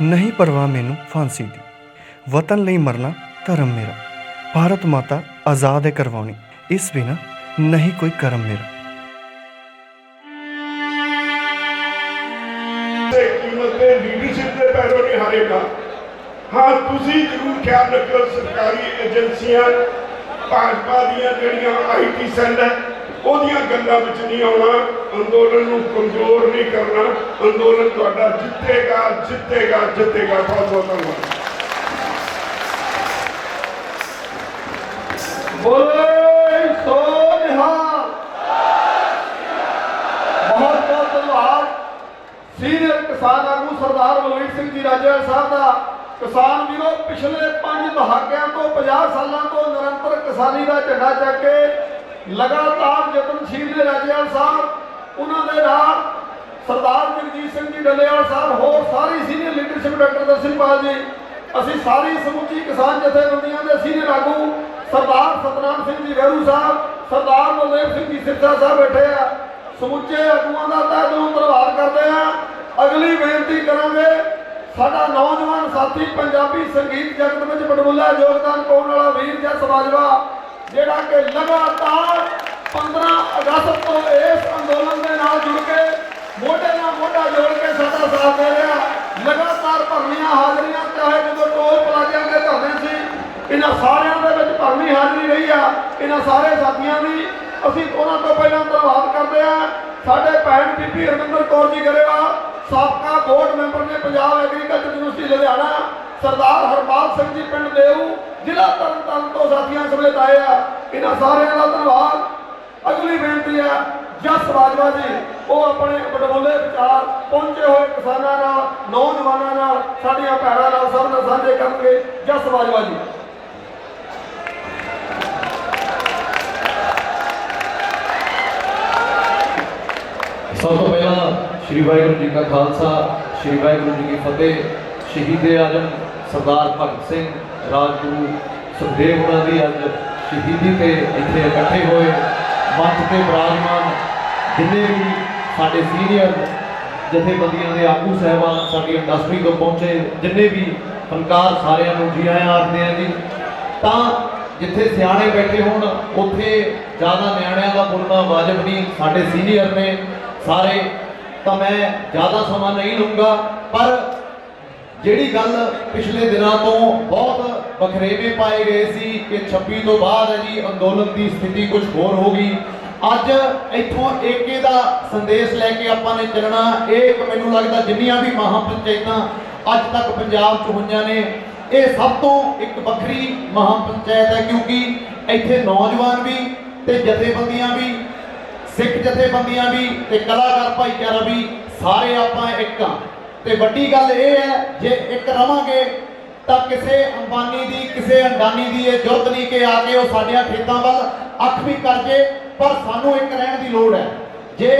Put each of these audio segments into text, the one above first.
नहीं परवाह मैनू फांसी दी, वतन लई मरना धर्म मेरा, भारत माता आज़ाद है करवानी, इस बिना नहीं कोई करम मेरा। कीमत ने लीडरशिप के पैरों नहीं हारेगा। हाँ, तुसी जरूर ख्याल रखो, सरकारी एजेंसियां भाजपा दियां जड़ियां IT सैल है ओदियां गल्लां विच नहीं आउणा, अंदोलन नूं कमजोर नहीं करना। अंदोलन तुहाडा जितेगा जितेगा जितेगा। बहुत बहुत धन्यवाद। बोले सो निहाल। बहुत बहुत धन्यवाद सीनियर किसान आगू सरदार बलवीर सिंह जी राजेवाल साहब का। किसान वीरों, पिछले 5 दहाकिਆਂ ਤੋਂ 50 ਸਾਲਾਂ ਤੋਂ निरंतर किसानी का झंडा चक के लगातार यतनशील ने राजेवाल साहब, उन्होंने नाल सरदार जगजीत सिंह जी डलेवाल साहब, होर सारी सीनियर लीडरशिप डॉक्टर दर्शनपाल जी, असी सारी समूची किसान जथेबंदियों के सीनियर आगू सरदार सतनाम सिंह जी गहरू साहब, सरदार बलदेव सिंह जी सिरसा साहब बैठे आ, समूचे आगुआं का तहे दिलों धन्यवाद करते हैं। अगली बेनती करांगे, साडा नौजवान साथी पंजाबी संगीत जगत में बड़बुला योगदान पाने वाला वीर जस बाजवा, जिहड़ा कि लगातार 15 अगस्त तो इस अंदोलन के नाल जुड़ के मोढे नाल मोढा जोड़ के साडा साथ दे रहा। लगातार भरवीं हाजरियां, चाहे जो टोल प्लाजा के धरने सी, इन्हां सारियां दे विच भरवीं हाजरी रही आ। इन्हां सारे साथियों की असीं उन्हां तो पहलां धन्नवाद करते हैं। साडे भैन बीबी हरमिंदर कौर जी गरेवाल, साबका बोर्ड मैंबर ने पंजाब एग्रीकल्चर यूनिवर्सिटी लुधियाना, सरदार हरपाल सिंह जी पिंड देऊ जिला तरनताਰਨ तो साथियों समेत आए आ। इन्हां सारियां दा धन्नवाद। अगली बेनती है जस बाजवा जी, वो अपने बड़बोले विचार पहुंचे हुए किसानों नाल, नौजवानों नाल, साडियां भैणां नाल सब नाल साझे करनगे। जस बाजवा जी। सब तो पहला श्री वाहिगुरू जी का खालसा, श्री वाहिगुरू जी की फतेह। शहीद आजम सरदार भगत सिंह राजगुरु सुखदेव होना की अज शहीदी ते इत्थे इकट्ठे होए मंच ते विराजमान जिन्ने भी साडे सीनियर जथेबंदियां दे आगू साहबान, साडी इंडस्ट्री तो पहुंचे जिन्ने भी फनकार, सारियां नूं जी आया आखदे हैं जी। तां जिथे सियाणे बैठे होण उत्थे ज़्यादा नियाणियां दा बोलना वाजिब नहीं, साडे सीनियर ने सारे, तो मैं ज़्यादा समा नहीं लूँगा। पर जिहड़ी गल पिछले दिनों तो बहुत बखरेवे पाए गए सी कि 26 तो बाद है जी अंदोलन की स्थिति कुछ होर हो गई। अज इत्थों एके दा संदेश लैके आपां ने चलना। एक मैनूं लगदा जिन्नियां भी महापंचायतां अज तक पंजाब च होईयां ने, ये सब तो एक वखरी महापंचायत है, क्योंकि इत्थे नौजवान भी ते जथेबंदियां भी, सिख जथेबंदियां भी ते कलाकार भाईचारा भी, सारे आपां एक हां। ते वड्डी गल यह है, जे एक रवांगे तां किसे अंबानी दी, किसे अंडानी दी ये जुर्त नहीं कि आके वो साडियां खेतां वल अख भी कर जे, पर सानू एक रहण दी लोड़ है। जे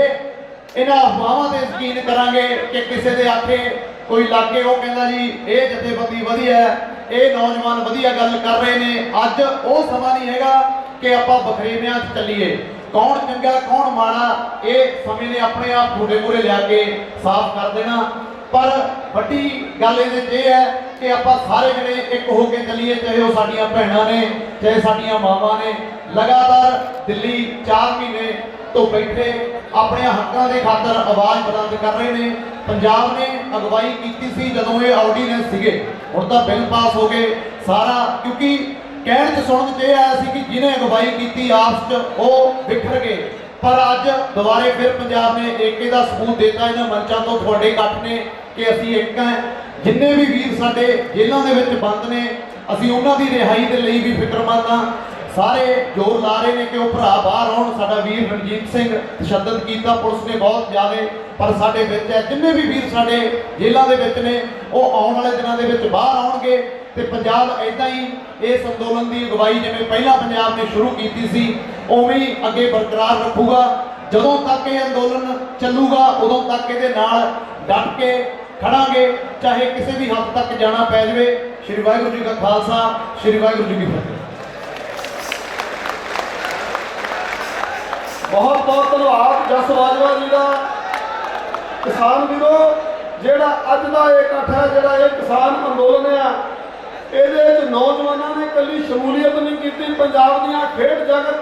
इन्हां अफवाहां ते यकीन करांगे कि किसे दे आखे कोई लागे वो कहंदा जी ये जथेबंदी वधिया है, ये नौजवान वधिया गल कर रहे ने, अज वो समा नहीं हैगा कि आपां बखरेवियां च चलीए। कौन चंगा कौन माड़ा ये समय ने अपने आप थोड़े मूहरे लिया के साफ कर देना। पर वड्डी गल ये है कि आपां सारे जने एक होके चलीए, चाहे वो साडियां भैणां ने, चाहे साडियां मावां ने। लगातार दिल्ली 4 महीने तो बैठे अपने हकों के खातर आवाज़ बुलंद कर रहे हैं। पंजाब ने अगवाई की सी जदों ये ऑर्डीनेंस सीगे, हुण तां बिल पास हो गए सारा, क्योंकि कहण च सुणन च यह आया कि जिन्हें अगवाई की आपस च वो बिखर गए। पर अज दोबारे फिर पंजाब ने एके का सबूत देता इन्हां मंचों तो थोड़े इकट्ठ ने कि असीं एक हैं। जिन्ने भी वीर साडे जेलों के विच बंद ने, असीं उन्हां दी रिहाई दे लई भी फिक्रमंद हां। सारे जोर ला रहे हैं कि वह भरा बाहर आउण। साडा वीर रणजीत सिंह तशद्दद किया पुलिस ने बहुत ज़्यादा, पर साडे विच है जिन्ने भी वीर साडे जेलों के विच ने वो आउण वाले दिनों के विच बाहर आउणगे। तो पंजाब इदां ही इस अंदोलन की अगवाई जिवें पहला पंजाब ने शुरू की सी उवें ही अगे बरकरार रखूगा। जदों तक ये अंदोलन चलूगा उदों तक ये नाल डट के खड़ांगे, चाहे किसी भी हद तक जाना पै जाए। श्री वाहिगुरू जी का खालसा, श्री वाहिगुरू जी की फतेह। बहुत बहुत धन्यवाद जस बाजवा जी का। किसान वीरों, ਜਿਹੜਾ ਅੱਜ ਦਾ ਇਹ ਇਕੱਠ ਹੈ, ਜਿਹੜਾ ਇਹ ਕਿਸਾਨ ਅੰਦੋਲਨ ਆ, ਇਹਦੇ ਵਿੱਚ ਨੌਜਵਾਨਾਂ ਨੇ ਇਕੱਲੀ ਸ਼ਮੂਲੀਅਤ ਨਹੀਂ ਕੀਤੀ, ਪੰਜਾਬ ਦੀਆਂ ਖੇਡ ਜਗਤ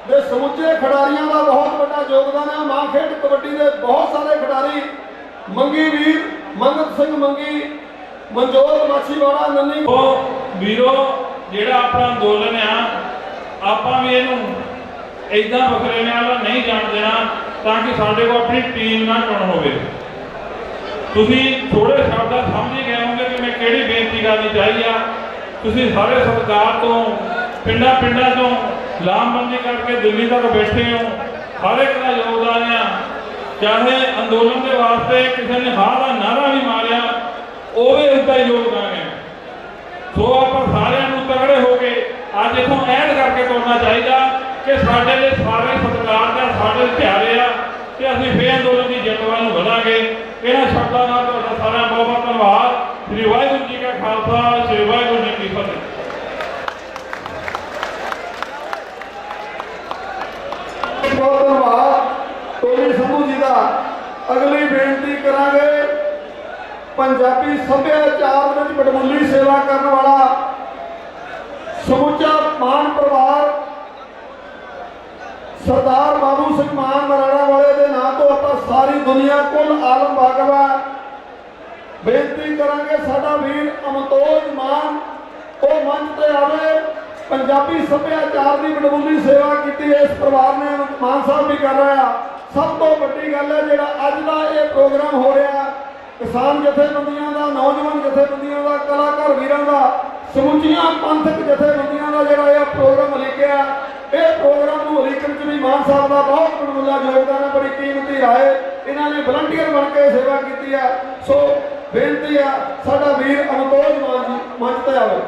ਦੇ ਸਮੁੱਚੇ ਖਿਡਾਰੀਆਂ ਦਾ ਬਹੁਤ ਵੱਡਾ ਯੋਗਦਾਨ ਹੈ। ਮਾਂ ਖੇਡ ਕਬੱਡੀ ਦੇ ਬਹੁਤ ਸਾਰੇ ਖਿਡਾਰੀ, ਮੰਗੀ ਵੀਰ, ਮੰਗਤ ਸਿੰਘ ਮੰਗੀ, ਮਨਜੋਤ ਮਾਛੀਵਾੜਾ, ਨੰਨੀ ਉਹ ਵੀਰੋ, ਜਿਹੜਾ ਆਪਣਾ ਅੰਦੋਲਨ ਆ, ਆਪਾਂ ਵੀ ਇਹਨੂੰ ਇਦਾਂ ਵਖਰੇਵਿਆਂ ਵਾਲਾ ਨਹੀਂ ਜਾਣ ਦੇਣਾ ਤਾਂ ਕਿ ਸਾਡੇ ਕੋਲ ਆਪਣੀ ਟੀਮ ਨਾ ਚੁਣ ਹੋਵੇ। ਤੁਸੀਂ ਥੋੜੇ ਸ਼ਬਦਾਂ ਸਮਝ ਹੀ ਗਏ ਹੋਗੇ ਕਿ ਮੈਂ ਕਿਹੜੀ ਬੇਨਤੀ ਕਰਨੀ ਚਾਹੀ ਆ। ਤੁਸੀਂ ਸਾਰੇ ਸਰਕਾਰ ਤੋਂ, ਪਿੰਡਾਂ ਤੋਂ ਲਾਮਬੰਦੀ ਕਰਕੇ ਦਿੱਲੀ ਤੱਕ ਬੈਠੇ ਹੋ, ਹਰ ਇੱਕ ਦਾ ਯੋਗਦਾਨ ਆ। ਚਾਹੇ ਅੰਦੋਲਨ ਦੇ ਵਾਸਤੇ ਕਿਸੇ ਨੇ ਹਾਂ ਦਾ ਨਾਰਾ ਵੀ ਮਾਰਿਆ, ਉਹ ਵੀ ਉਸਦਾ ਯੋਗਦਾਨ ਹੈ। ਸੋ ਆਪਾਂ ਸਾਰਿਆਂ ਨੂੰ ਤਗੜੇ ਹੋ ਕੇ ਅੱਜ ਇੱਥੋਂ ਐਡ ਕਰਕੇ ਤੁਰਨਾ ਚਾਹੀਦਾ ਕਿ ਸਾਡੇ ਲਈ ਸਾਰੇ ਸਤਿਕਾਰ ਦਾ, ਸਾਡੇ ਪਿਆਰੇ ਆ, ਤੇ ਅਸੀਂ ਫੇਰ ਅੰਦੋਲਨ ਦੀ ਜਿੱਤ ਵੱਲ ਨੂੰ ਵਧਾਂਗੇ। ਇਹਨਾਂ ਸ਼ਬਦਾਂ ਨਾਲ ਤੁਹਾਡਾ ਸਾਰਿਆਂ ਦਾ ਬਹੁਤ ਬਹੁਤ ਧੰਨਵਾਦ। ਸ੍ਰੀ ਵਾਹਿਗੁਰੂ ਜੀ ਕਾ ਖਾਲਸਾ, ਸ੍ਰੀ ਵਾਹਿਗੁਰੂ ਜੀ ਕੀ ਫਤਿਹ। ਬਹੁਤ ਧੰਨਵਾਦ ਟੋਨੀ ਸੰਧੂ ਜੀ ਦਾ। ਅਗਲੀ ਬੇਨਤੀ ਕਰਾਂਗੇ, ਪੰਜਾਬੀ ਸੱਭਿਆਚਾਰ ਵਿੱਚ ਵਡਮੁੱਲੀ ਸੇਵਾ ਕਰਨ ਵਾਲਾ ਸਮੁੱਚਾ ਮਾਨ ਪਰਿਵਾਰ ਸਰਦਾਰ ਬਾਬੂ ਸਿੰਘ ਮਾਨ ਮਰਾੜਾ ਵਾਲੇ ਦੇ ਨਾਂ ਤੋਂ ਆਪਾਂ ਸਾਰੀ ਦੁਨੀਆ ਕੁੱਲ ਆਲਮ ਵਾਕਫ। ਬੇਨਤੀ ਕਰਾਂਗੇ ਸਾਡਾ ਵੀਰ ਅਮਤੋਜ ਮਾਨ ਉਹ ਮੰਚ ਤੇ ਆਵੇ। ਪੰਜਾਬੀ ਸੱਭਿਆਚਾਰ ਦੀ ਵਡਮੁੱਲੀ ਸੇਵਾ ਕੀਤੀ ਇਸ ਪਰਿਵਾਰ ਨੇ, ਮਾਨ ਸਾਹਿਬ ਵੀ ਕਰ ਰਿਹਾ। ਸਭ ਤੋਂ ਵੱਡੀ ਗੱਲ ਹੈ ਜਿਹੜਾ ਅੱਜ ਦਾ ਇਹ ਪ੍ਰੋਗਰਾਮ ਹੋ ਰਿਹਾ, ਕਿਸਾਨ ਜਥੇਬੰਦੀਆਂ ਦਾ, ਨੌਜਵਾਨ ਜਥੇਬੰਦੀਆਂ ਦਾ, ਕਲਾਕਾਰ ਵੀਰਾਂ ਦਾ, ਸਮੁੱਚੀਆਂ ਪੰਥਕ ਜਥੇਬੰਦੀਆਂ ਦਾ ਜਿਹੜਾ ਇਹ ਪ੍ਰੋਗਰਾਮ ਲਿਖਿਆ, ਇਹ ਪ੍ਰੋਗਰਾਮ ਨੂੰ ਲਿਖਣ 'ਚ ਵੀ ਮਾਨ ਸਾਹਿਬ ਦਾ ਬਹੁਤ ਵੱਡਾ ਯੋਗਦਾਨ ਹੈ। ਬੜੀ ਕੀਮਤੀ ਰਾਏ ਇਹਨਾਂ ਨੇ ਵਲੰਟੀਅਰ ਬਣ ਕੇ ਸੇਵਾ ਕੀਤੀ ਹੈ। ਸੋ ਬੇਨਤੀ ਆ ਸਾਡਾ ਵੀਰ ਅਮਤੋਜ ਮਾਨ ਜੀ ਮੰਚ ਤੇ ਆਵੇ।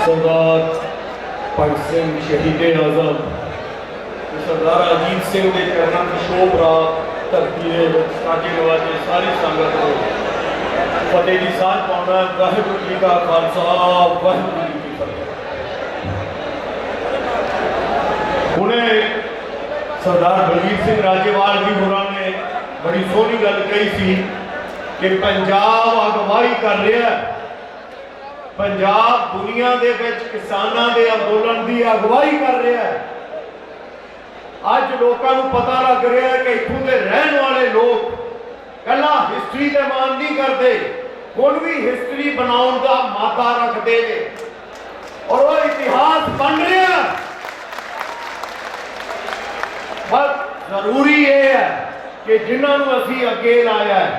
सरदार भगत सिंह शहीद आजम सरदार अजीत सिंह के चरणों की शोभ रात धरती साजे नवाजे सारी संगत को फतेह की साथ पाना। वाहिगुरू जी का खालसा, वाहिगुरू जी की फतेह। हुणे सरदार बलवीर सिंह राजेवाल जी होरां ने बड़ी सोहनी गल कही सी कि पंजाब अगवाई कर रहा है, पंजाब दुनिया दे विच किसानां दे अंदोलन की अगवाई कर रहा है। अज लोगों को पता लग रहा है कि इत्थों के रहने वाले लोग कला हिस्टरी का मान नहीं करते, हुण भी हिस्टरी बनाउण दा मादा रखते हैं और वो इतिहास बन रहा है। पर जरूरी ये है कि जिन्होंने असीं अगे लाया है,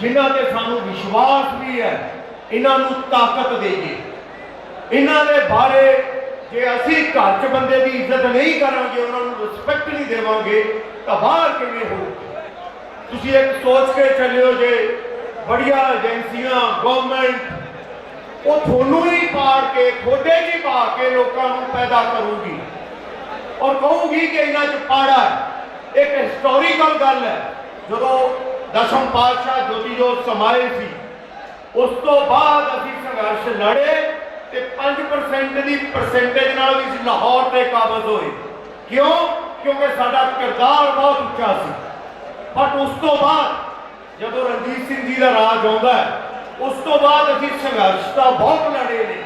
जिन्हों ते सानू विश्वास भी है, इन्हों ताकत देगी। इन्हों के बारे जे असी घर च बंदे की इज्जत नहीं करांगे, उन्होंने रिस्पैक्ट नहीं देवांगे तो बाहर किवें हो। तुसीं एक सोच के चलियो जे बड़िया एजेंसियां गवर्नमेंट वो थोनू ही पाड़ के थोड़े जी पा के लोगों को पैदा करूगी और कहूगी कि इन्हां च पाड़ा है। एक हिस्टोरिकल गल है, जो दसम पातशाह ज्योति जोत समाए सी उस तो बाद अभी संघर्ष लड़े ते 5% की परसेंटेज नाल भी लाहौर ते काबज होए। क्यों? क्योंकि साडा किरदार बहुत उच्चा सी। बट उस तो बाद जदों रणजीत सिंह जी का राज आउंदा है, उस तो बाद अभी संघर्ष तो बहुत लड़े ने,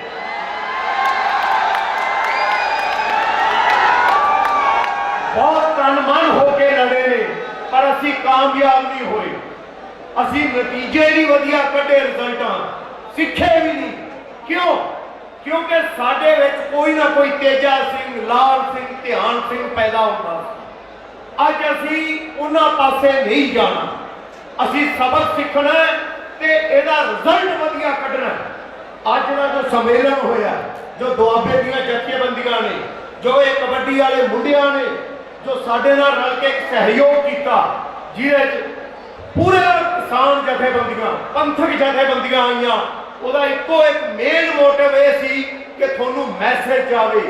बहुत तन मन होके लड़े ने, पर असी कामयाब नहीं होए। असी नतीजे नहीं वधिया कढ़े, रिजल्टां सीखे भी नहीं। क्यों? क्योंकि साडे विच कोई ना कोई तेजा सिंह, लाल सिंह, ध्यान सिंह पैदा होता। अज असी उन्हां पासे नहीं जाना, असी सबक सीखना ते इहदा रिजल्ट वधिया कढ़ना। अज दा जो सम्मेलन होया, जो दुआबे दीयां जथेबंदियां ने, जो ये कबड्डी वाले मुंडियां ने, जो साडे नाल रल के सहयोग किया, जिहदे पूरे किसान जथेबंदियां, पंथक जथेबंदियां आईयां, उहदा इक्को एक मेन मोटिव यह सी कि तुहानूं मैसेज आवे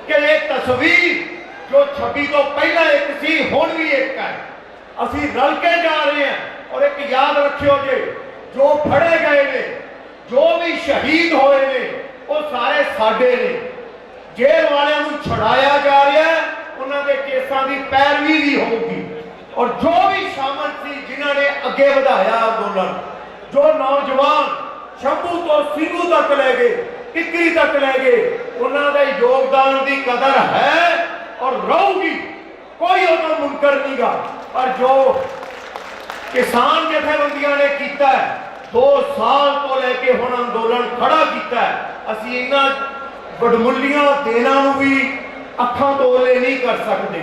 कि ये तस्वीर जो 26 तो पहला एक सी हुण भी एक है। असी रल के जा रहे हैं। और एक याद रखियो जे जो फड़े गए ने, जो भी शहीद होए ने, वो सारे साडे ने। जेल वालियां नूं छड़ाया जा रहा है, केसां की पैरवी भी होगी। और जो भी शामिल सी जिन्हों ने अगे बढ़ाया अंदोलन, जो नौजवान शंभू तो सिंघू तक ले गए, टिकरी तक ले गए, उन्होंने योगदान की कदर है और रहूगी, कोई उन्होंने मुनकर नहीं गा। पर जो किसान जथेबंदियां ने किया है 2 साल तो लेके हुण अंदोलन खड़ा किया है, असी इन्हां वडमुल्लियां देना भी अखां तोले नहीं कर सकते।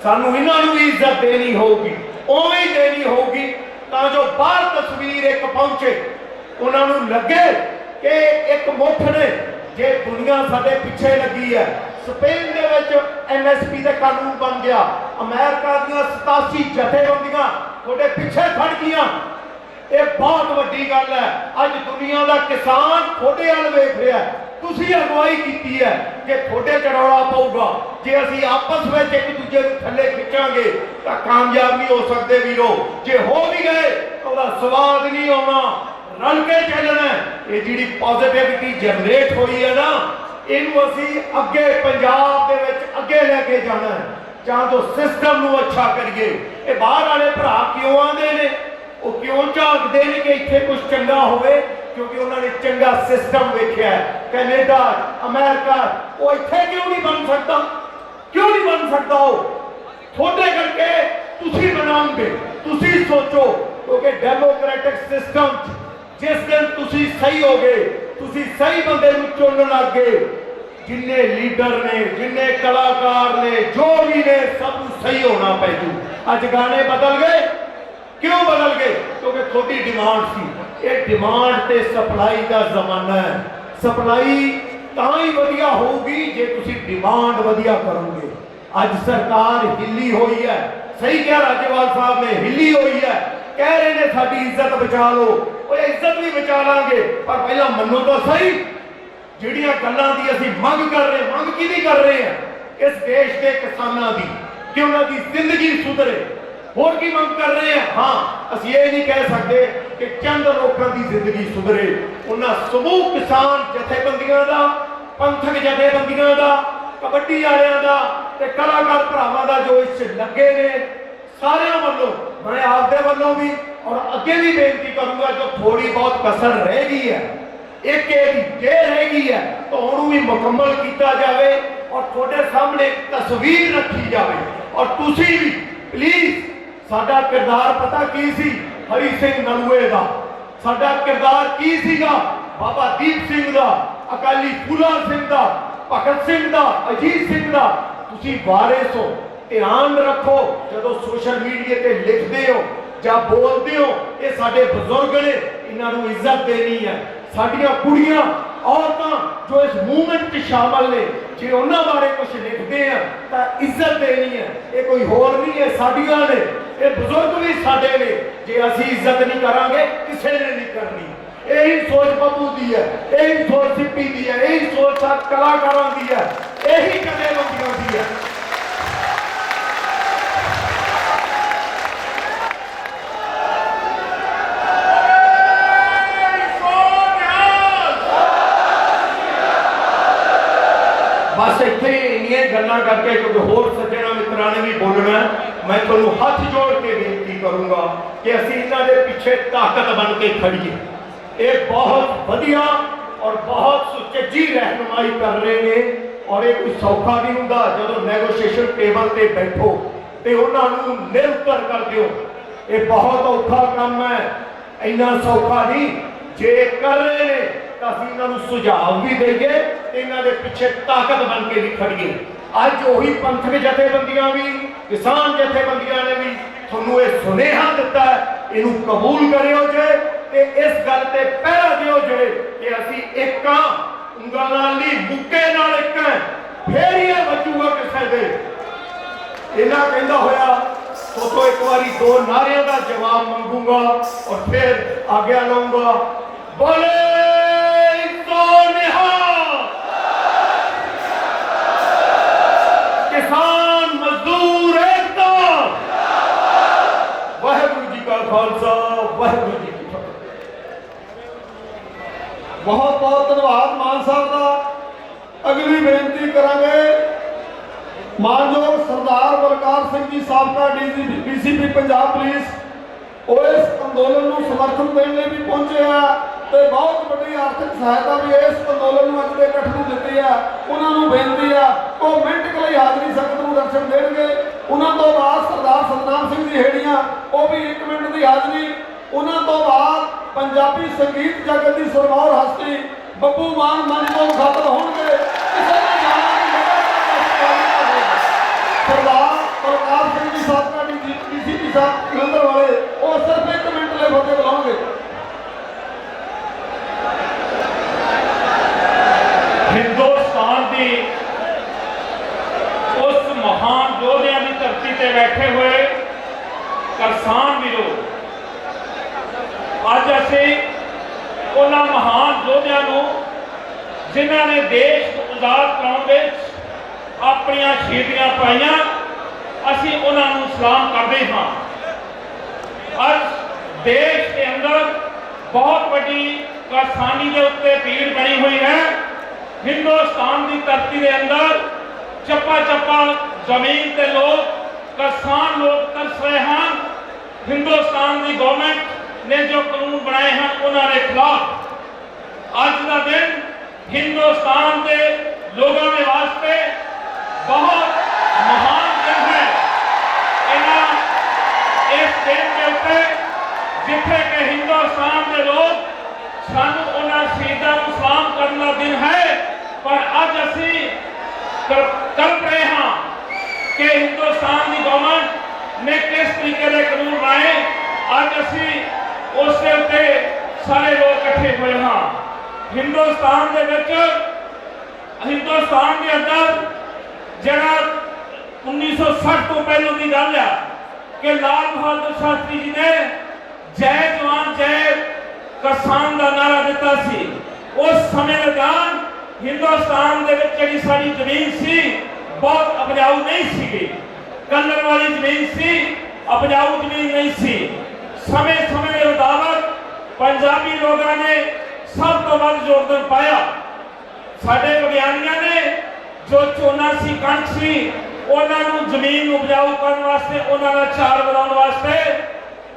सानू इन्हां भी इज्जत देनी होगी, उवें ही देनी होगी तां जो बाहर तस्वीर एक पहुंचे, उन्होंने लगे कि एक मुठ ने जे दुनिया साडे पिछे लगी है। स्पेन दे विच MSP का कानून बन गया, अमेरिका दी 87 जथेबंदियां थोड़े पिछे खड़ गईयां। ये बहुत वड्डी गल है। अज दुनिया का किसान थोड़े अल वेख रहा है, तुसीं अगवाई की है कि थोड़े चरौड़ा पऊगा। जे असीं आपस में एक दूजे को थले खिंचांगे तो कामयाब नहीं हो सकते वीरो। जे हो भी गए तो उसका स्वाद नहीं आना, रल के चलना। ये जी पॉजिटिविटी जनरेट हुई है ना, इनू असीं अगे पंजाब दे विच अगे लेके जाना है, जहां तो सिस्टम नू अच्छा करिए। ये बाहर वाले भरा क्यों आते हैं, वो क्यों झांकते हैं कि इत्थे कुछ चंगा होवे, क्योंकि उन्होंने चंगा सिस्टम वेख्या है। कैनेडा, अमेरिका, वो इत्थे क्यों नहीं बन सकता? क्यों नहीं बन सकता? हो थोड़े करके तुसीं बनाओगे, तुसीं सोचो, क्योंकि डेमोक्रेटिक सिस्टम जिस दिन तुसीं सही हो गए, तुसीं सही बंदे नूं चुनन लग गए, जिन्ने लीडर ने, जिन्ने कलाकार ने, जो भी ने, सब सही होना पैजू। अज गाने बदल गए, क्यों बदल गए? क्योंकि थोड़ी डिमांड सी। ये डिमांड ते सप्लाई का जमाना है। सप्लाई तां ही वधिया होगी जे तुसीं डिमांड वधिया करोगे। अज सरकार हिली हुई है, सही क्या राज्यपाल साहब ने, हिली हुई है, कह रहे ने साडी इज्जत बचा लो। वो इज्जत भी बचा लांगे, पर पहला मनो तो सही जिहड़ियां गल्लां दी असीं मंग कर रहे, मंग किहदी कर रहे हैं? इस देश के किसानां दी, कि उन्हां दी जिंदगी सुधरे। होर की मंग कर रहे हैं? हाँ, असीं ये नहीं कह सकते कि चंद लोगों की जिंदगी सुधरे। उन्हां समूह किसान जथेबंदियां दा, पंथक जथेबंदियां दा, कबड्डी वालियां दा ते कलाकार भरावां दा जो इस लगे ने, सारियां वालों मैं आपदे वालों भी और अगे भी बेनती करूंगा, जो थोड़ी बहुत कसर रह गई है, एक जे रह गई है, तो उन्होंने भी मुकम्मल किया जाए और थोड़े सामने एक तस्वीर रखी जाए। और तुसी भी प्लीज, साडा किरदार पता की सी? हरी सिंह नलूए दा साडा किरदार की सीगा? बाबा दीप सिंह दा, अकाली फूला सिंह दा, भगत सिंह दा, अजीत सिंह दा। तुसी वारिस हो, ध्यान रखो, जो सोशल मीडिया ते लिखते हो या बोलते हो, ये साडे बुजुर्ग ने, इन्हों इज्जत देनी है। साडियां कुड़ियां, औरतां जो इस मूवमेंट में शामिल ने, जे उन्होंने बारे कुछ लिखते हैं तो इज्जत देनी है। ये कोई होर नहीं है, साडियां ने, ये बुजुर्ग भी साडे ने। जे असीं इज्जत नहीं करांगे, किसी ने नहीं करनी। यही सोच बबू दी है, यही सोच सिप्पी दी है, यही सोच कलाकारों की है, यही जथेबंदियों की है। बस इत्थे इन्नियां गल्लां करके, क्योंकि होर सज्जना मित्रां ने भी बोलना, मैं तुहानूं हथ जोड़ के बेनती करूंगा कि असीं इन्हां दे पिछे ताकत बन के खड़ीए। ये बहुत वधिया और बहुत सुचज्जी रहनुमाई कर रहे हैं। और ये कोई सौखा नहीं हुंदा जदों नैगोशिएशन टेबल ते बैठो ते उन्हां नूं निरंतर कर दिओ। ये बहुत औखा काम है, इन्ना सौखा नहीं। जे कर रहे हैं तो असीं इन्हां नूं सुझाव भी देइए, इन्हां दे पिछे ताकत बन के भी खड़ीए। अज वही पंथक जथेबंदियां भी, किसान जथेबंदियां ने भी तुहानूं ये सुनेहा दिता है, इनू कबूल करियो जे ते इस गल ते पहरा दिओ जे कि असीं एक हां, ਉਂਗਲ ਨਾਲ ਨਹੀਂ ਮੁੱਕੇ ਨਾਲ ਇੱਕ ਹੈ, ਫੇਰ ਹੀ ਇਹ ਬਚੂਗਾ ਕਿਸੇ ਦੇ। ਇਹਨਾਂ ਕਹਿੰਦਾ ਹੋਇਆ ਤੋਂ ਇੱਕ ਵਾਰੀ 2 ਨਾਰਿਆਂ ਦਾ ਜਵਾਬ ਮੰਗੂਗਾ ਔਰ ਫਿਰ ਆਗਿਆ ਲਊਂਗਾ। ਬੋਲੇ किसान मजदूर एकता। वाहिगुरू जी का खालसा, वाहिगुरू जी की फतेह। बहुत बहुत धन्यवाद मान साहब का। अगली बेनती करांगे ਮਾਨਯੋਗ ਸਰਦਾਰ ਬਲਕਾਰ ਸਿੰਘ ਜੀ ਸਾਬਕਾ ਡੀਸੀਪੀ ਪੰਜਾਬ ਪੁਲਿਸ ਉਹ ਇਸ ਅੰਦੋਲਨ ਨੂੰ ਸਮਰਥਨ ਦੇਣ ਲਈ ਵੀ ਪਹੁੰਚੇ ਆ ਤੇ ਬਹੁਤ ਵੱਡੀ ਆਰਥਿਕ ਸਹਾਇਤਾ ਵੀ ਇਸ ਅੰਦੋਲਨ ਨੂੰ ਅੱਜ ਦੇ ਇਕੱਠ ਨੂੰ ਦਿੱਤੀ ਆ। ਉਹਨਾਂ ਨੂੰ ਬੇਨਤੀ ਆ ਉਹ ਮਿੰਟ ਕੁ ਲਈ ਹਾਜ਼ਰੀ ਸੰਗਤ ਨੂੰ ਦਰਸ਼ਨ ਦੇਣਗੇ। ਉਹਨਾਂ ਤੋਂ ਬਾਅਦ ਸਰਦਾਰ ਸਤਨਾਮ ਸਿੰਘ ਜੀ ਹੇੜੀਆਂ ਉਹ ਵੀ 1 ਮਿੰਟ ਦੀ ਹਾਜ਼ਰੀ। ਉਹਨਾਂ ਤੋਂ ਬਾਅਦ ਪੰਜਾਬੀ ਸੰਗੀਤ ਜਗਤ ਦੀ ਸਰਮੌਰ ਹਸਤੀ ਬੱਬੂ ਮਾਨ ਮੰਚ ਤੋਂ ਮੁਖਾਤਬ ਹੋਣਗੇ। ਕਿਸੇ ਨੇ ਜਾਣਾ ਨਹੀਂ ਸਰਦਾਰ ਬਲਕਾਰ ਸਿੰਘ ਜੀ ਸਾਬਕਾ ਡੀਸੀਪੀ ਸਾਹਿਬ ਜਲੰਧਰ ਵਾਲੇ ਉਹ ਸਿਰਫ 1 ਮਿੰਟ ਲਈ ਫਤਿਹ ਬੁਲਾਉਣਗੇ। ਹਿੰਦੁਸਤਾਨ ਦੀ ਉਸ ਮਹਾਨ ਯੋਧਿਆਂ ਦੀ ਧਰਤੀ ਤੇ ਬੈਠੇ ਹੋਏ ਕਿਸਾਨ ਵੀਰੋ, ਅੱਜ ਅਸੀਂ ਉਹਨਾਂ ਮਹਾਨ ਯੋਧਿਆਂ ਨੂੰ ਜਿਨ੍ਹਾਂ ਨੇ ਦੇਸ਼ ਨੂੰ ਆਜ਼ਾਦ ਕਰਾਉਣ ਵਿੱਚ ਆਪਣੀਆਂ ਸ਼ਹੀਦੀਆਂ ਪਾਈਆਂ, ਅਸੀਂ ਉਹਨਾਂ ਨੂੰ ਸਲਾਮ ਕਰਦੇ ਹਾਂ। ਅੱਜ ਦੇਸ਼ ਦੇ ਅੰਦਰ ਬਹੁਤ ਵੱਡੀ ਕਿਸਾਨੀ ਦੇ ਉੱਤੇ ਭੀੜ ਬਣੀ ਹੋਈ ਹੈ। ਹਿੰਦੁਸਤਾਨ ਦੀ ਧਰਤੀ ਦੇ ਅੰਦਰ ਚੱਪਾ ਚੱਪਾ ਜ਼ਮੀਨ ਤੇ ਲੋਕ ਕਿਸਾਨ ਲੋਕ ਤਰਸ ਰਹੇ ਹਨ। ਹਿੰਦੁਸਤਾਨ ਦੀ ਗਵਰਨਮੈਂਟ ਨੇ ਜੋ ਕਾਨੂੰਨ ਬਣਾਏ ਹਨ ਉਹਨਾਂ ਦੇ ਖਿਲਾਫ ਅੱਜ ਦਾ ਦਿਨ ਹਿੰਦੁਸਤਾਨ ਦੇ ਲੋਕਾਂ ਦੇ ਵਾਸਤੇ ਬਹੁਤ ਮਹਾਨ ਦਿਨ ਹੈ। ਇਸ ਦਿਨ ਦੇ ਉੱਤੇ ਜਿੱਥੇ ਕਿ ਹਿੰਦੁਸਤਾਨ ਦੇ ਲੋਕ ਸਾਨੂੰ ਉਹਨਾਂ ਸ਼ਹੀਦਾਂ ਨੂੰ ਸਲਾਮ ਕਰਨ ਦਾ ਦਿਨ ਹੈ, ਪਰ ਅੱਜ ਅਸੀਂ ਕਲਪ ਰਹੇ ਹਾਂ ਕਿ ਹਿੰਦੁਸਤਾਨ ਦੀ ਗਵਰਨਮੈਂਟ ਨੇ ਕਿਸ ਤਰੀਕੇ ਦੇ ਕਾਨੂੰਨ ਬਣਾਏ। ਅੱਜ ਅਸੀਂ ਉਸ ਦੇ ਉੱਤੇ ਸਾਰੇ ਲੋਕ ਇਕੱਠੇ ਹੋਏ ਹਾਂ। ਹਿੰਦੁਸਤਾਨ ਦੇ ਵਿੱਚ ਹਿੰਦੁਸਤਾਨ ਦੇ ਅੰਦਰ ਜਿਹੜਾ 1960 ਤੋਂ ਪਹਿਲਾਂ ਦੀ ਗੱਲ ਆ ਕਿ ਲਾਲ ਬਹਾਦਰ ਸ਼ਾਸਤਰੀ ਜੀ ਨੇ ਜੈ ਜਵਾਨ ਜੈ ਕਿਸਾਨ ਦਾ ਨਾਰਾ ਦਿੱਤਾ ਸੀ। ਉਸ ਸਮੇਂ ਦੌਰਾਨ ਹਿੰਦੁਸਤਾਨ ਦੇ ਵਿੱਚ ਜਿਹੜੀ ਸਾਡੀ ਜ਼ਮੀਨ ਸੀ ਬਹੁਤ ਉਪਜਾਊ ਨਹੀਂ ਸੀਗੀ, ਕਲਰ ਵਾਲੀ ਜ਼ਮੀਨ ਸੀ, ਉਪਜਾਊ ਜ਼ਮੀਨ ਨਹੀਂ ਸੀ। ਸਮੇਂ ਦੇ ਮੁਤਾਬਕ ਪੰਜਾਬੀ ਲੋਕਾਂ ਨੇ ਸਭ ਤੋਂ ਵੱਧ ਯੋਗਦਾਨ ਪਾਇਆ। ਸਾਡੇ ਵਿਗਿਆਨੀਆਂ ਨੇ ਜੋ ਝੋਨਾ ਸੀ, ਕਣਕ ਸੀ, ਉਹਨਾਂ ਨੂੰ ਜ਼ਮੀਨ ਨੂੰ ਉਪਜਾਊ ਕਰਨ ਵਾਸਤੇ, ਉਹਨਾਂ ਦਾ ਚਾਰ ਵਧਾਉਣ ਵਾਸਤੇ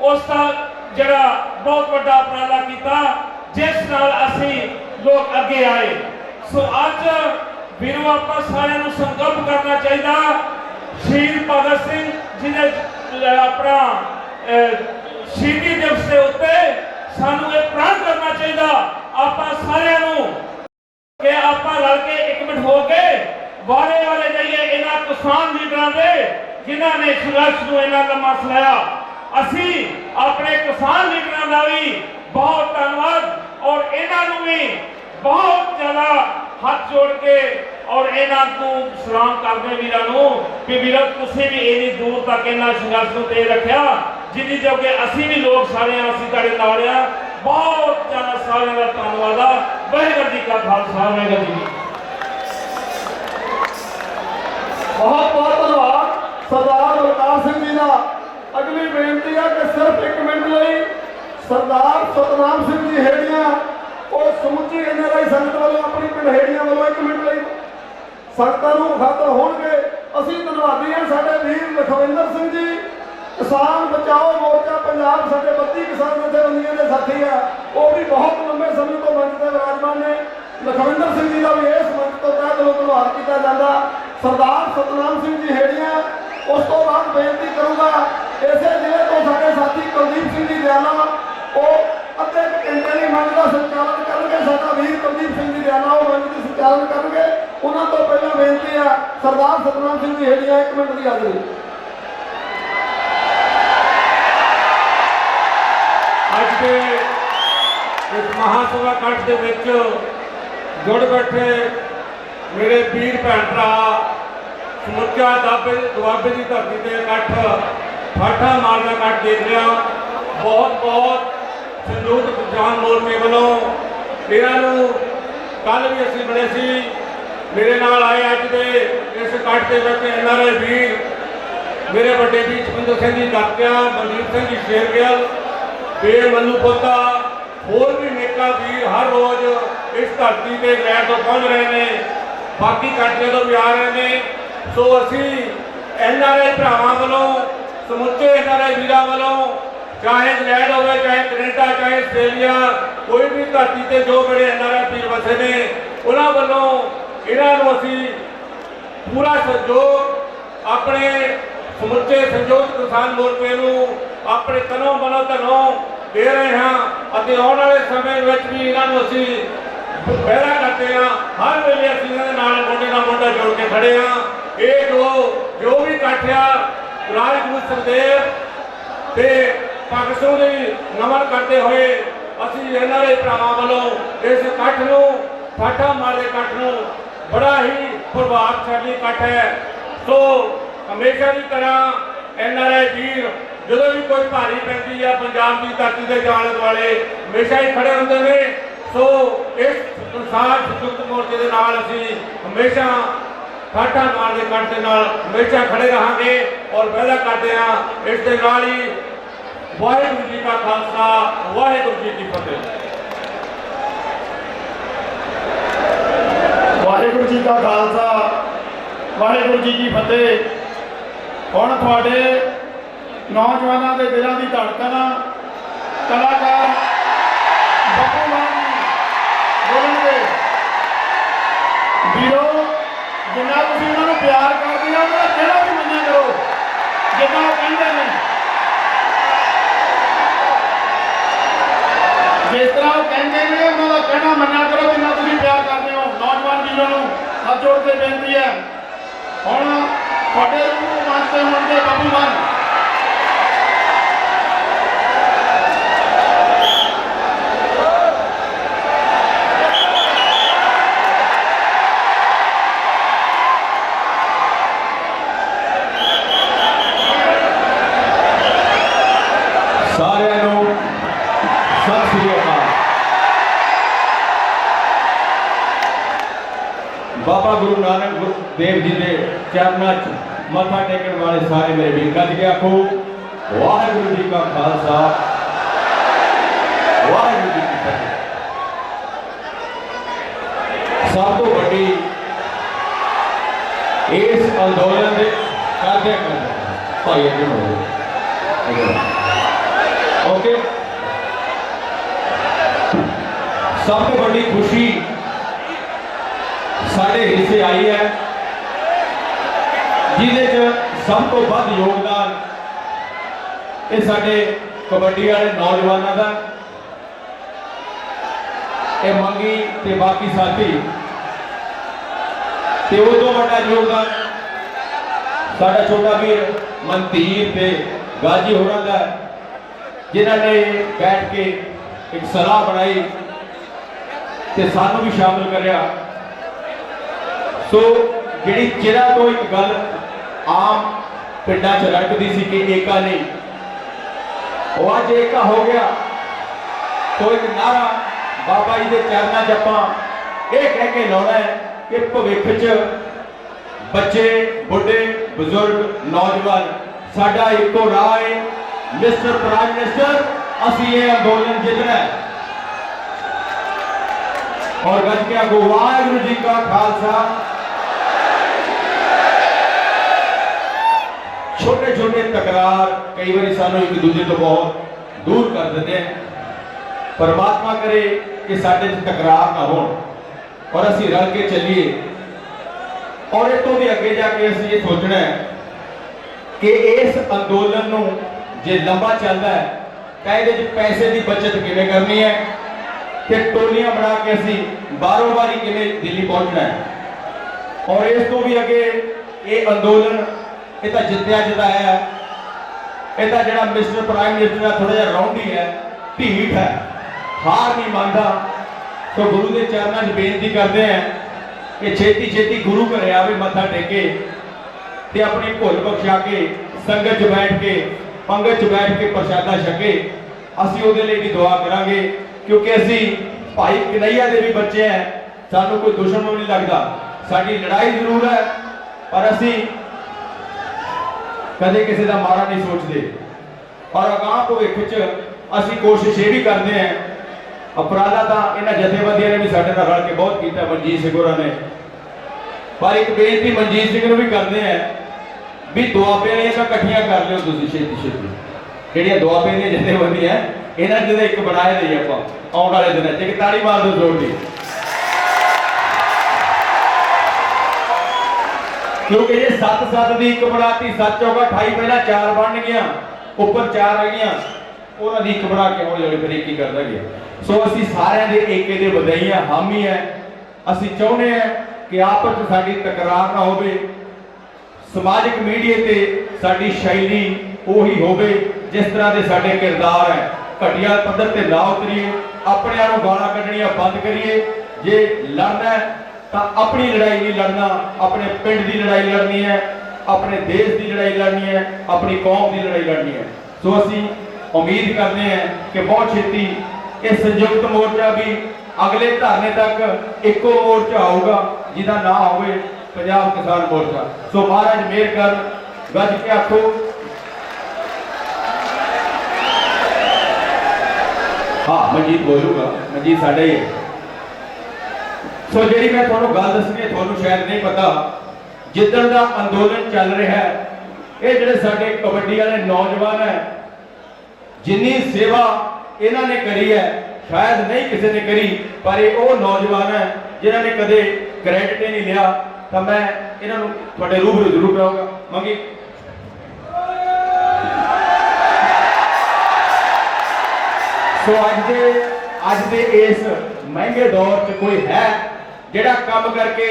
ਉਸ ਦਾ ਜਿਹੜਾ ਬਹੁਤ ਵੱਡਾ ਉਪਰਾਲਾ ਕੀਤਾ, ਜਿਸ ਨਾਲ ਅਸੀਂ ਲੋਕ ਅੱਗੇ ਆਏ। ਸੋ ਅੱਜ ਵੀਰੋ ਆਪਾਂ ਸਾਰਿਆਂ ਨੂੰ ਸੰਕਲਪ ਕਰਨਾ ਚਾਹੀਦਾ, ਸ਼ਹੀਦ ਭਗਤ ਸਿੰਘ ਜੀ ਦੇ ਆਪਣਾ ਸ਼ਹੀਦੀ ਦਿਵਸ ਦੇ ਉੱਤੇ ਸਾਨੂੰ ਇਹ ਪ੍ਰਣ ਕਰਨਾ ਚਾਹੀਦਾ ਆਪਾਂ ਸਾਰਿਆਂ ਨੂੰ ਕਿ ਆਪਾਂ ਰਲ ਕੇ 1 ਮਿੰਟ ਹੋ ਕੇ ਵਾਰੇ ਜਾਈਏ ਇਹਨਾਂ ਕਿਸਾਨ ਲੀਡਰਾਂ ਦੇ ਜਿਨ੍ਹਾਂ ਨੇ ਸੰਘਰਸ਼ ਨੂੰ ਇੰਨਾ ਲੰਮਾ ਚਲਾਇਆ। ਅਸੀਂ ਆਪਣੇ ਕਿਸਾਨ ਲੀਡਰਾਂ ਦਾ ਵੀ ਬਹੁਤ ਧੰਨਵਾਦ ਔਰ ਇਹਨਾਂ ਨੂੰ ਵੀ ਬਹੁਤ ਜ਼ਿਆਦਾ ਹੱਥ ਜੋੜ ਕੇ ਔਰ ਇਹਨਾਂ ਨੂੰ ਸਲਾਮ ਕਰਦੇ ਵੀਰਾਂ ਨੂੰ ਕਿ ਵੀਰੋ ਤੁਸੀਂ ਵੀ ਇੰਨੀ ਦੂਰ ਤੱਕ ਇਹਨਾਂ ਸੰਘਰਸ਼ ਨੂੰ ਤੇਜ਼ ਰੱਖਿਆ ਜਿੰਨੀ ਜੋ ਕਿ ਅਸੀਂ ਵੀ ਲੋਕ ਸਾਰੇ ਅਸੀਂ ਤੁਹਾਡੇ ਨਾਲ ਆ। ਬਹੁਤ ਜ਼ਿਆਦਾ ਸਾਰਿਆਂ ਦਾ ਧੰਨਵਾਦ ਆ। ਵਾਹਿਗੁਰੂ ਜੀ ਕਾ ਖਾਲਸਾ, ਵਾਹਿਗੁਰੂ ਜੀ ਕੀ ਫਤਿਹ। ਬਹੁਤ ਬਹੁਤ ਧੰਨਵਾਦ ਸਰਦਾਰ ਬਲਕਾਰ ਸਿੰਘ ਜੀ ਦਾ। ਅਗਲੀ ਬੇਨਤੀ ਹੈ ਕਿ ਸਿਰਫ 1 ਮਿੰਟ ਲਈ ਸਰਦਾਰ ਸਤਨਾਮ ਸਿੰਘ ਜੀ ਹੇੜੀਆਂ ਉਹ ਸਮੁੱਚੀ NRI ਸੰਗਤ ਵੱਲੋਂ ਆਪਣੀ ਪਿੰਡ ਹੇੜੀਆਂ ਵੱਲੋਂ 1 ਮਿੰਟ ਲਈ ਸੰਗਤਾਂ ਨੂੰ ਮੁਖਾਤਬ ਹੋਣਗੇ। ਅਸੀਂ ਧੰਨਵਾਦੀ ਹਾਂ ਸਾਡੇ ਵੀਰ ਲਖਵਿੰਦਰ ਸਿੰਘ ਜੀ, ਕਿਸਾਨ ਬਚਾਓ ਮੋਰਚਾ ਪੰਜਾਬ, ਸਾਡੇ 32 ਕਿਸਾਨ ਜਥੇਬੰਦੀਆਂ ਦੇ ਸਾਥੀ ਆ, ਉਹ ਵੀ ਬਹੁਤ ਲੰਬੇ ਸਮੇਂ ਤੋਂ ਮੰਚ ਤੇ ਵਿਰਾਜਮਾਨ ਨੇ। ਲਖਵਿੰਦਰ ਸਿੰਘ ਜੀ ਦਾ ਵੀ ਇਸ ਮੰਚ ਤੋਂ ਤਹਿ ਦਿਲੋਂ ਧੰਨਵਾਦ ਕੀਤਾ ਜਾਂਦਾ। ਸਰਦਾਰ ਸਤਨਾਮ ਸਿੰਘ ਜੀ ਹੇੜੀਆਂ ਉਸ ਤੋਂ ਬਾਅਦ ਬੇਨਤੀ ਕਰੂੰਗਾ ਇਸੇ ਜ਼ਿਲ੍ਹੇ ਤੋਂ ਸਾਡੇ ਸਾਥੀ ਕੁਲਦੀਪ ਸਿੰਘ ਜੀ ਦਿਆਲਾ, ਉਹ ਅੱਧੇ ਘੰਟੇ ਲਈ ਮੰਚ ਦਾ ਸੰਚਾਲਨ ਕਰਨਗੇ। ਸਾਡਾ ਵੀਰ ਕੁਲਦੀਪ ਸਿੰਘ ਜੀ ਦਿਆਲਾ ਉਹ ਮੰਚ ਦਾ ਸੰਚਾਲਨ ਕਰਨਗੇ। ਉਹਨਾਂ ਤੋਂ ਪਹਿਲਾਂ ਬੇਨਤੀ ਆ ਸਰਦਾਰ ਸਤਨਾਮ ਸਿੰਘ ਜੀ ਹੇੜੀਆਂ 1 ਮਿੰਟ ਦੀ ਹਾਜ਼ਰੀ। ਅੱਜ ਦੇ ਇਸ ਮਹਾਸਭਾ ਇਕੱਠ ਦੇ ਵਿੱਚ ਜੁੜ ਬੈਠੇ ਮੇਰੇ ਵੀਰ ਭੈਣ ਭਰਾ, ਸਮੁੱਚਾ ਦੁਆਬੇ ਦੀ ਧਰਤੀ ਤੇ ਇਕੱਠ ਠਾਠਾ ਮਾਰਦਾ ਇਕੱਠ ਦੇਖ ਰਿਹਾ। ਬਹੁਤ ਬਹੁਤ ਸੰਯੁਕਤ ਕਿਸਾਨ ਮੋਰਚੇ ਵੱਲੋਂ ਇਹਨਾਂ ਨੂੰ ਕੱਲ ਵੀ ਅਸੀਂ ਬਣੇ ਸੀ। ਮੇਰੇ ਨਾਲ ਆਏ ਅੱਜ ਦੇ ਇਸ ਇਕੱਠ ਦੇ ਵਿੱਚ NRI ਵੀਰ ਮੇਰੇ ਵੱਡੇ ਵੀਰ ਸੁਖਿੰਦਰ ਸਿੰਘ ਜੀ ਦਾਤਿਆ, ਮਨਦੀਪ ਸਿੰਘ ਜੀ ਸ਼ੇਰਗਿੱਲ, ਬੇਰ ਮੱਲੂ ਪੋਤਾ, ਹੋਰ ਵੀ ਨੇਕਾਂ ਵੀਰ ਹਰ ਰੋਜ਼ ਇਸ ਧਰਤੀ ਤੇ ਗੈਰ ਤੋਂ ਪਹੁੰਚ ਰਹੇ ਨੇ। ਬਾਕੀ ਇਕੱਠੇ ਤੋਂ ਵੀ ਆ ਰਹੇ ਨੇ। ਸੋ ਅਸੀਂ NRI ਭਰਾਵਾਂ ਵੱਲੋਂ, ਸਮੁੱਚੇ NRI ਵੀਰਾਂ ਵੱਲੋਂ, ਚਾਹੇ ਇੰਗਲੈਂਡ ਹੋਵੇ, ਚਾਹੇ ਕੈਨੇਡਾ, ਚਾਹੇ ਆਸਟ੍ਰੇਲੀਆ, ਕੋਈ ਵੀ ਧਰਤੀ ਤੇ ਜੋ ਬੜੇ NRI ਵੀਰ ਵਸੇ ਨੇ, ਉਹਨਾਂ ਵੱਲੋਂ ਇਹਨਾਂ ਨੂੰ ਅਸੀਂ ਪੂਰਾ ਸਹਿਯੋਗ ਆਪਣੇ ਸਮੁੱਚੇ ਸੰਯੁਕਤ ਕਿਸਾਨ ਮੋਰਚੇ ਨੂੰ ਆਪਣੇ ਤਨੋਂ ਮਨੋਂ ਧਨੋਂ ਦੇ ਰਹੇ ਹਾਂ ਅਤੇ ਆਉਣ ਵਾਲੇ ਸਮੇਂ ਵਿੱਚ ਵੀ ਇਹਨਾਂ ਨੂੰ ਅਸੀਂ ਪੈਦਾ ਕਰਦੇ ਹਾਂ। ਹਰ ਵੇਲੇ ਅਸੀਂ ਇਹਨਾਂ ਦੇ ਨਾਲ ਮੋਢੇ ਨਾਲ ਮੋਢਾ ਜੋੜ ਕੇ ਖੜੇ ਹਾਂ। ਇਹ ਜੋ ਵੀ ਇਕੱਠ ਆ, ਰਾਜਗੁਰੂ ਸੁਖਦੇਵ ਤੇ ਭਗਤ ਸਿੰਘ ਦੀ ਨਮਨ ਕਰਦੇ ਹੋਏ ਅਸੀਂ ਇਹਨਾਂ ਦੇ ਭਰਾਵਾਂ ਵੱਲੋਂ ਇਸ ਇਕੱਠ ਨੂੰ, ਠਾਠਾ ਮਾਰਦੇ ਇਕੱਠ ਨੂੰ, ਬੜਾ ਹੀ ਪ੍ਰਭਾਵਸ਼ਾਲੀ ਇਕੱਠ ਹੈ। ਸੋ ਹਮੇਸ਼ਾ ਦੀ ਤਰ੍ਹਾਂ NRI ਵੀਰ ਜਦੋਂ ਵੀ ਕੋਈ ਭਾਰੀ ਪੈਂਦੀ ਆ ਪੰਜਾਬ ਦੀ ਧਰਤੀ ਦੇ ਜਾਣ ਵਾਲੇ ਹਮੇਸ਼ਾ ਹੀ ਖੜੇ ਹੁੰਦੇ ਨੇ। ਸੋ ਇਸ ਕਿਸਾਨ ਸੰਯੁਕਤ ਮੋਰਚੇ ਦੇ ਨਾਲ ਅਸੀਂ ਹਮੇਸ਼ਾ ਠਾਠਾ ਮਾਰਦੇ ਇਕੱਠ ਦੇ ਨਾਲ ਹਮੇਸ਼ਾ ਖੜੇ ਰਹਾਂਗੇ ਔਰ ਵਾਅਦਾ ਕਰਦੇ ਹਾਂ ਇਸ ਦੇ ਨਾਲ ਹੀ ਵਾਹਿਗੁਰੂ ਜੀ ਕਾ ਖਾਲਸਾ, ਵਾਹਿਗੁਰੂ ਜੀ ਕੀ ਫਤਿਹ। ਵਾਹਿਗੁਰੂ ਜੀ ਕਾ ਖਾਲਸਾ, ਵਾਹਿਗੁਰੂ ਜੀ ਕੀ ਫਤਿਹ। ਹੁਣ ਤੁਹਾਡੇ ਨੌਜਵਾਨਾਂ ਦੇ ਦਿਲਾਂ ਦੀ ਧੜਕਨ ਕਲਾਕਾਰ ਬੱਬੂ ਮਾਨ ਜੀ ਬੋਲਣਗੇ। ਵੀਰੋ, ਜਿੰਨਾ ਤੁਸੀਂ ਉਹਨਾਂ ਨੂੰ ਪਿਆਰ ਕਰਦੇ ਹੋ ਉਹਨਾਂ ਦਾ ਕਹਿਣਾ ਵੀ ਮੰਨਿਆ ਕਰੋ, ਜਿੱਦਾਂ ਉਹ ਕਹਿੰਦੇ ਨੇ। ਜਿਸ ਤਰ੍ਹਾਂ ਉਹ ਕਹਿੰਦੇ ਨੇ ਉਹਨਾਂ ਦਾ ਕਹਿਣਾ ਮੰਨਿਆ ਕਰੋ, ਜਿੰਨਾ ਤੁਸੀਂ ਪਿਆਰ ਕਰਦੇ ਹੋ। ਨੌਜਵਾਨ ਵੀਰਾਂ ਨੂੰ ਹੱਥ ਜੋੜ ਕੇ ਬੇਨਤੀ ਹੈ, ਹੁਣ ਤੁਹਾਡੇ ਨੂੰ ਮੰਚ ਤੇ ਹੋਣਗੇ ਬੱਬੂ ਮਾਨ। ਸਾਰਿਆਂ ਨੂੰ ਸਤਿ ਸ੍ਰੀ ਅਕਾਲ। ਬਾਬਾ ਗੁਰੂ ਨਾਨਕ ਦੇਵ ਜੀ ਦੇ ਚਰਨਾਂ 'ਚ ਮੱਥਾ ਟੇਕਣ ਵਾਲੇ ਸਾਰੇ ਮੇਰੇ ਵੀਰ ਗੱਜ ਕੇ ਆਖੋ ਵਾਹਿਗੁਰੂ ਜੀ ਕਾ ਖਾਲਸਾ, ਵਾਹਿਗੁਰੂ ਜੀ ਕੀ ਫਤਿਹ। ਸਭ ਤੋਂ ਵੱਡੀ ਇਸ ਅੰਦੋਲਨ ਦੇ ਕਰਦੇ ਭਾਈ ਅੱਗੇ ਹੋਵੇ ਓਕੇ। ਸਭ ਤੋਂ ਵੱਡੀ ਖੁਸ਼ੀ ਸਾਡੇ ਹਿੱਸੇ ਆਈ ਹੈ, ਜਿਹਦੇ 'ਚ ਸਭ ਤੋਂ ਵੱਧ ਯੋਗਦਾਨ ਇਹ ਸਾਡੇ ਕਬੱਡੀ ਵਾਲੇ ਨੌਜਵਾਨਾਂ ਦਾ, ਇਹ ਮੰਗੀ ਤੇ ਬਾਕੀ ਸਾਥੀ, ਤੇ ਉਹ ਤੋਂ ਵੱਡਾ ਯੋਗਦਾਨ ਸਾਡਾ ਛੋਟਾ ਵੀਰ ਮਨਤੀਰ ਤੇ ਗਾਜੀ ਹੋਰਾਂ ਦਾ, ਜਿਨ੍ਹਾਂ ਨੇ ਬੈਠ ਕੇ ਇੱਕ ਸਲਾਹ ਬਣਾਈ ਤੇ ਸਾਨੂੰ ਵੀ ਸ਼ਾਮਲ ਕਰਿਆ। ਸੋ ਜਿਹੜੀ ਚਿਰਾਂ ਤੋਂ ਇੱਕ ਗੱਲ ਆਮ ਪਿੰਡਾਂ 'ਚ ਰੜਕਦੀ ਸੀ ਕਿ ਏਕਾ ਨਹੀਂ, ਉਹ ਅੱਜ ਏਕਾ ਹੋ ਗਿਆ। ਸੋ ਇੱਕ ਨਾਰਾ ਬਾਬਾ ਜੀ ਦੇ ਚਰਨਾਂ 'ਚ ਆਪਾਂ ਇਹ ਕਹਿ ਕੇ ਲਾਉਣਾ ਹੈ ਕਿ ਭਵਿੱਖ 'ਚ ਬੱਚੇ, ਬੁੱਢੇ, ਬਜ਼ੁਰਗ, ਨੌਜਵਾਨ, ਸਾਡਾ ਇੱਕੋ ਰਾਹ ਹੈ, ਮਿਸਟਰ ਪ੍ਰਾਈਮ ਮਿਨਿਸਟਰ, ਅਸੀਂ ਇਹ ਅੰਦੋਲਨ ਜਿੱਤਣਾ ਹੈ। ਔਰ ਗੱਜ ਕੇ ਆਖੋ ਵਾਹਿਗੁਰੂ ਜੀ ਕਾ ਖਾਲਸਾ। ਛੋਟੇ ਛੋਟੇ ਤਕਰਾਰ ਕਈ ਵਾਰੀ ਸਾਨੂੰ ਇੱਕ ਦੂਜੇ ਤੋਂ ਬਹੁਤ ਦੂਰ ਕਰ ਦਿੰਦੇ ਹਨ। ਪਰਮਾਤਮਾ ਕਰੇ ਕਿ ਸਾਡੇ 'ਚ ਤਕਰਾਰ ਨਾ ਹੋਣ ਔਰ ਅਸੀਂ ਰਲ ਕੇ ਚੱਲੀਏ। ਔਰ ਇਹ ਤੋਂ ਵੀ ਅੱਗੇ ਜਾ ਕੇ ਅਸੀਂ ਇਹ ਸੋਚਣਾ ਹੈ ਕਿ ਇਸ ਅੰਦੋਲਨ ਨੂੰ ਜੇ ਲੰਬਾ ਚੱਲਦਾ ਹੈ ਤਾਂ ਇਹਦੇ 'ਚ ਪੈਸੇ ਦੀ ਬਚਤ ਕਿਵੇਂ ਕਰਨੀ ਹੈ ਤੇ ਟੋਲੀਆਂ ਬਣਾ ਕੇ ਅਸੀਂ ਬਾਰੋ ਬਾਰੀ ਕਿਵੇਂ ਦਿੱਲੀ ਪਹੁੰਚਣਾ ਹੈ। ਔਰ ਇਸ ਤੋਂ ਵੀ ਅੱਗੇ ਇਹ ਅੰਦੋਲਨ ਇਹ ਤਾਂ ਜਿੱਤਿਆ ਜਿਤਾਇਆ ਹੈ, ਇਹ ਤਾਂ ਜਿਹੜਾ ਮਿਸਟਰ ਪ੍ਰਾਈਮ ਮਿਨਿਸਟਰ ਦਾ ਥੋੜਾ ਜਿਹਾ ਰੌਂਡੀ ਹੈ, ਢੀਠ ਹੈ, ਹਾਰ ਨਹੀਂ ਮੰਨਦਾ। ਸੋ ਗੁਰੂ ਦੇ ਚਰਨਾਂ 'ਚ ਬੇਨਤੀ ਕਰਦੇ ਹਾਂ ਕਿ ਛੇਤੀ ਛੇਤੀ ਗੁਰੂ ਘਰੇ ਆਵੇ, ਮੱਥਾ ਟੇਕੇ ਤੇ ਆਪਣੀ ਭੁੱਲ ਬਖਸ਼ਾ ਕੇ ਸੰਗਤ 'ਚ ਬੈਠ ਕੇ, ਪੰਗਤ 'ਚ ਬੈਠ ਕੇ ਪ੍ਰਸ਼ਾਦਾ ਛਕੇ। ਅਸੀਂ ਉਹਦੇ ਲਈ ਵੀ ਦੁਆ ਕਰਾਂਗੇ ਕਿਉਂਕਿ ਅਸੀਂ ਭਾਈ ਕਨਈਆ ਦੇ ਵੀ ਬੱਚੇ ਹੈ, ਸਾਨੂੰ ਕੋਈ ਦੁਸ਼ਮਣ ਨਹੀਂ ਲੱਗਦਾ। ਸਾਡੀ ਲੜਾਈ ਜ਼ਰੂਰ ਹੈ ਪਰ ਅਸੀਂ ਕਦੇ ਕਿਸੇ ਦਾ ਮਾੜਾ ਨਹੀਂ ਸੋਚਦੇ। ਔਰ ਅਗਾਂਹ ਭਵਿੱਖ 'ਚ ਅਸੀਂ ਕੋਸ਼ਿਸ਼ ਇਹ ਵੀ ਕਰਦੇ ਹਾਂ, ਉਪਰਾਲਾ ਤਾਂ ਇਹਨਾਂ ਜਥੇਬੰਦੀਆਂ ਨੇ ਵੀ ਸਾਡੇ ਨਾਲ ਰਲ ਕੇ ਬਹੁਤ ਕੀਤਾ, ਮਨਜੀਤ ਸਿੰਘ ਹੋਰਾਂ ਨੇ, पर एक बेनती मनजीत सिंह ਨੂੰ ਵੀ ਕਰਦੇ ਆ ਵੀ ਦੁਆਬੇ ਵਾਲੀਆਂ ਤਾਂ ਇਕੱਠੀਆਂ ਕਰ ਲਿਓ ਤੁਸੀਂ ਛੇਤੀ ਛੇਤੀ ਜਿਹੜੀਆਂ ਦੁਆਬੇ ਦੀਆਂ ਜਥੇਬੰਦੀਆਂ ਇਹਨਾਂ ਜਿਹਦੇ ਇੱਕ ਬਣਾਏ ਲਈ ਆਪਾਂ ਆਉਣ ਵਾਲੇ ਦਿਨਾਂ 'ਚ ਇੱਕ ਤਾੜੀ ਮਾਰ ਦਿਓ ਜ਼ੋਰ ਦੀ क्योंकि ये 7-7 की एक बनाती 7 चौका 28 पहला 4 बन गया ऊपर 4 रह गया उन्होंने एक बना के हौली हौली फिर एक ही करता गया सो असी सारे दे एके दे बधाई हामी है असी चाहते हैं कि आपस में साडी तकरार ना होवे समाजिक मीडिया ते साडी शैली ओही होवे जिस तरह दे साडे किरदार है घटिया पद्धर ते ना उतरीए अपने आप गाला कढ़नियां बंद करिए जे लड़ना है तो अपनी लड़ाई नहीं लड़ना अपने पिंड की लड़ाई लड़नी है अपने देश की लड़ाई लड़नी है अपनी कौम की लड़ाई लड़नी है सो असी उम्मीद करते हैं कि बहुत छेती ये संयुक्त मोर्चा भी अगले धरने तक एको मोर्चा होगा जिसका ना होवे पंजाब किसान मोर्चा सो महाराज मेहर कर गज के आखो हाँ मनजीत बोलूगा मनजीत साडा ही है सो जी मैं थोड़ा गल दसनी थोड़ा शायद नहीं पता जिदन का अंदोलन चल रहा है ये जोड़े साडे कबड्डी वाले नौजवान है जिन्नी सेवा इन्होंने करी है शायद नहीं किसी ने करी पर ये वो नौजवान है जिन्होंने कदे क्रेडिट नहीं लिया तो मैं इन्हों थोड़े रूबरू जरूर कराऊंगा मंगी सो अज दे इस महंगे दौर च कोई है जेड़ा काम करके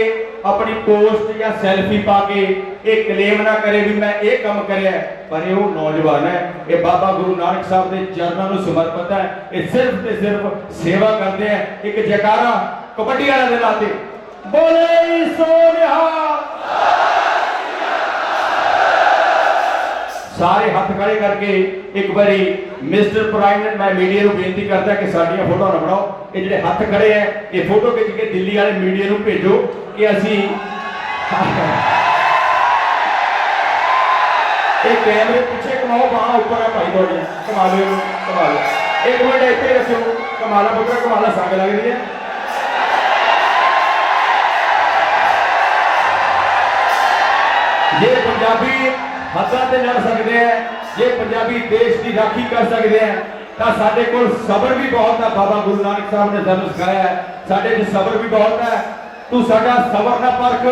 अपनी पोस्ट या सैल्फी पा के एक क्लेम ना करे भी मैं ये काम करे पर ये वो नौजवान है ये बाबा गुरु नानक साहब के चरणों में समर्पित है ये सिर्फ ते सिर्फ सेवा करते हैं एक जयकारा कबड्डी वाले दे लाते बोले सोनिया सारे हाथ खड़े करके एक बारी मिस्टर प्राइम मिनिस्टर मैं मीडिया को बेनती करता कि साडियां फोटो ना बनाओ ये जो हाथ खड़े हैं ये फोटो खिंच के दिल्ली वाले मीडिया को भेजो कि असी एक कैमरे पीछे कमाओ बाह ऊपर है भाई थोड़ी कमा लो एक मिनट इतने रखो कमाला पुत्रा कमाला संग लगती है ये पंजाबी हदां ते लड़ सकते हैं जे पंजाबी देश की राखी कर सकते हैं तो साडे कोल सबर भी बहुत है बाबा गुरु नानक साहब ने सानू सिखाया है साडे च सबर भी बहुत है तू साडा सबर ना परख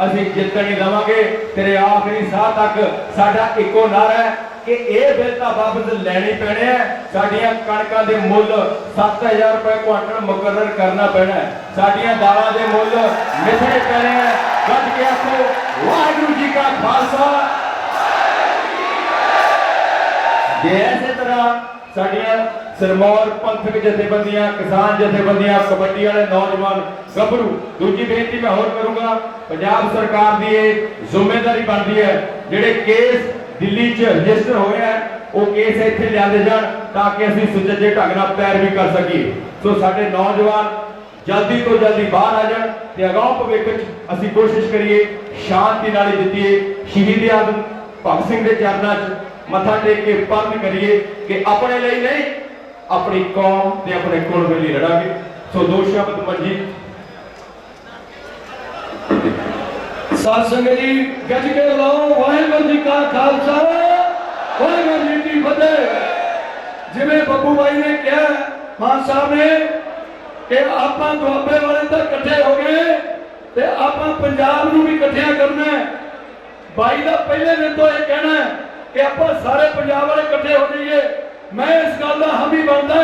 असीं जितन नहीं देवांगे तेरे आखिरी साह तक साडा इको नारा है कि ये बिल तो वापस लैने पैने हैं साडियां कणकां दे मुल 7000 रुपए क्वांटल मुकर्रर करना पैना है साडियां दालां दे मुल मिथने पैने हैं गज के आखो वाहिगुरू जी का खालसा इस तरह साडियां सिरमौर पंथक जथेबंदियां किसान जथेबंदियां कबड्डी वाले नौजवान गभरू दूजी बेनती मैं होर करूंगा पंजाब सरकार की ये जिम्मेदारी बनती है जेडे केस दिल्ली च रजिस्टर होए हैं वो केस इत्थे लियाते जान ताकि असीं सुचज्जे ढंग नाल पैरवी कर सकीए सो साडे नौजवान जल्दी तो जल्दी बाहर आ जान ते अगां भविख च असीं कोशिश करिए शांति नाल जित्तीए शहीद आजम भगत सिंह दे चरनां च मथा टेक के पंध करिए कि अपने लिए नहीं अपनी कौम ते अपने कुल के लिए लड़ांगे सो दो शब्द मनजीत साध संगत जी गज के लाओ वाहिगुरू जी का खालसा वाहिगुरू जी की फतेह जिवें बब्बू भाई ने कहा मान साहब ने कि आपां दुआबे वाले तो इकट्ठे हो गए ते आपां पंजाब नूं भी इकट्ठियां करना है भाई का पहले दिन तो यह कहना है कि आप सारे पंजाब वाले इकट्ठे हो जाइए मैं इस गल का हामी बनता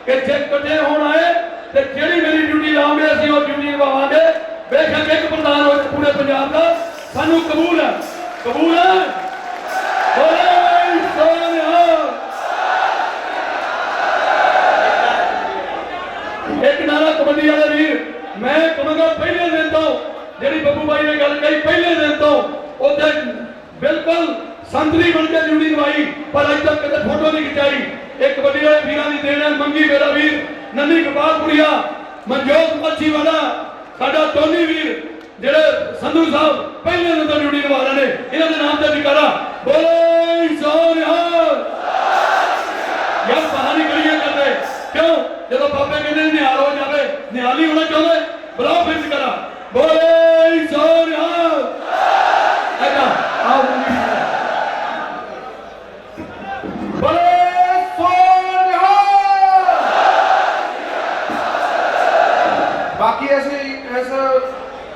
कि जे इकट्ठे होना है तो जी मेरी ड्यूटी लाओगे असं वो ड्यूटी निभावे बेशक एक प्रधान हो पूरे पंजाब का सानू कबूल है एक नारा कबड्डी वाले वीर मैं कहूँगा पहले दिन तो जी बब्बू भाई ने गल कही पहले दिन तो उसे बिल्कुल संतरी बन के ड्यूटी निभाई पर अज तक कदे फोटो नहीं खिंचाई एक कबड्डी वाले वीर की देन है मंगी मेरा वीर नन्नी गोपालपुरिया मनजोत मच्छी वाला साडा टोनी वीर जेड़े संधू साहब पहले दिन तो ड्यूटी निभा रहे हैं इन्हों के नाम से जयकारा बोले सोनिया यार कहानी करिए करते क्यों जो बाबे कहते निहाल हो जाए निहाल ही होना चाहते बुलाओ फिर जयकारा बोले सोनिया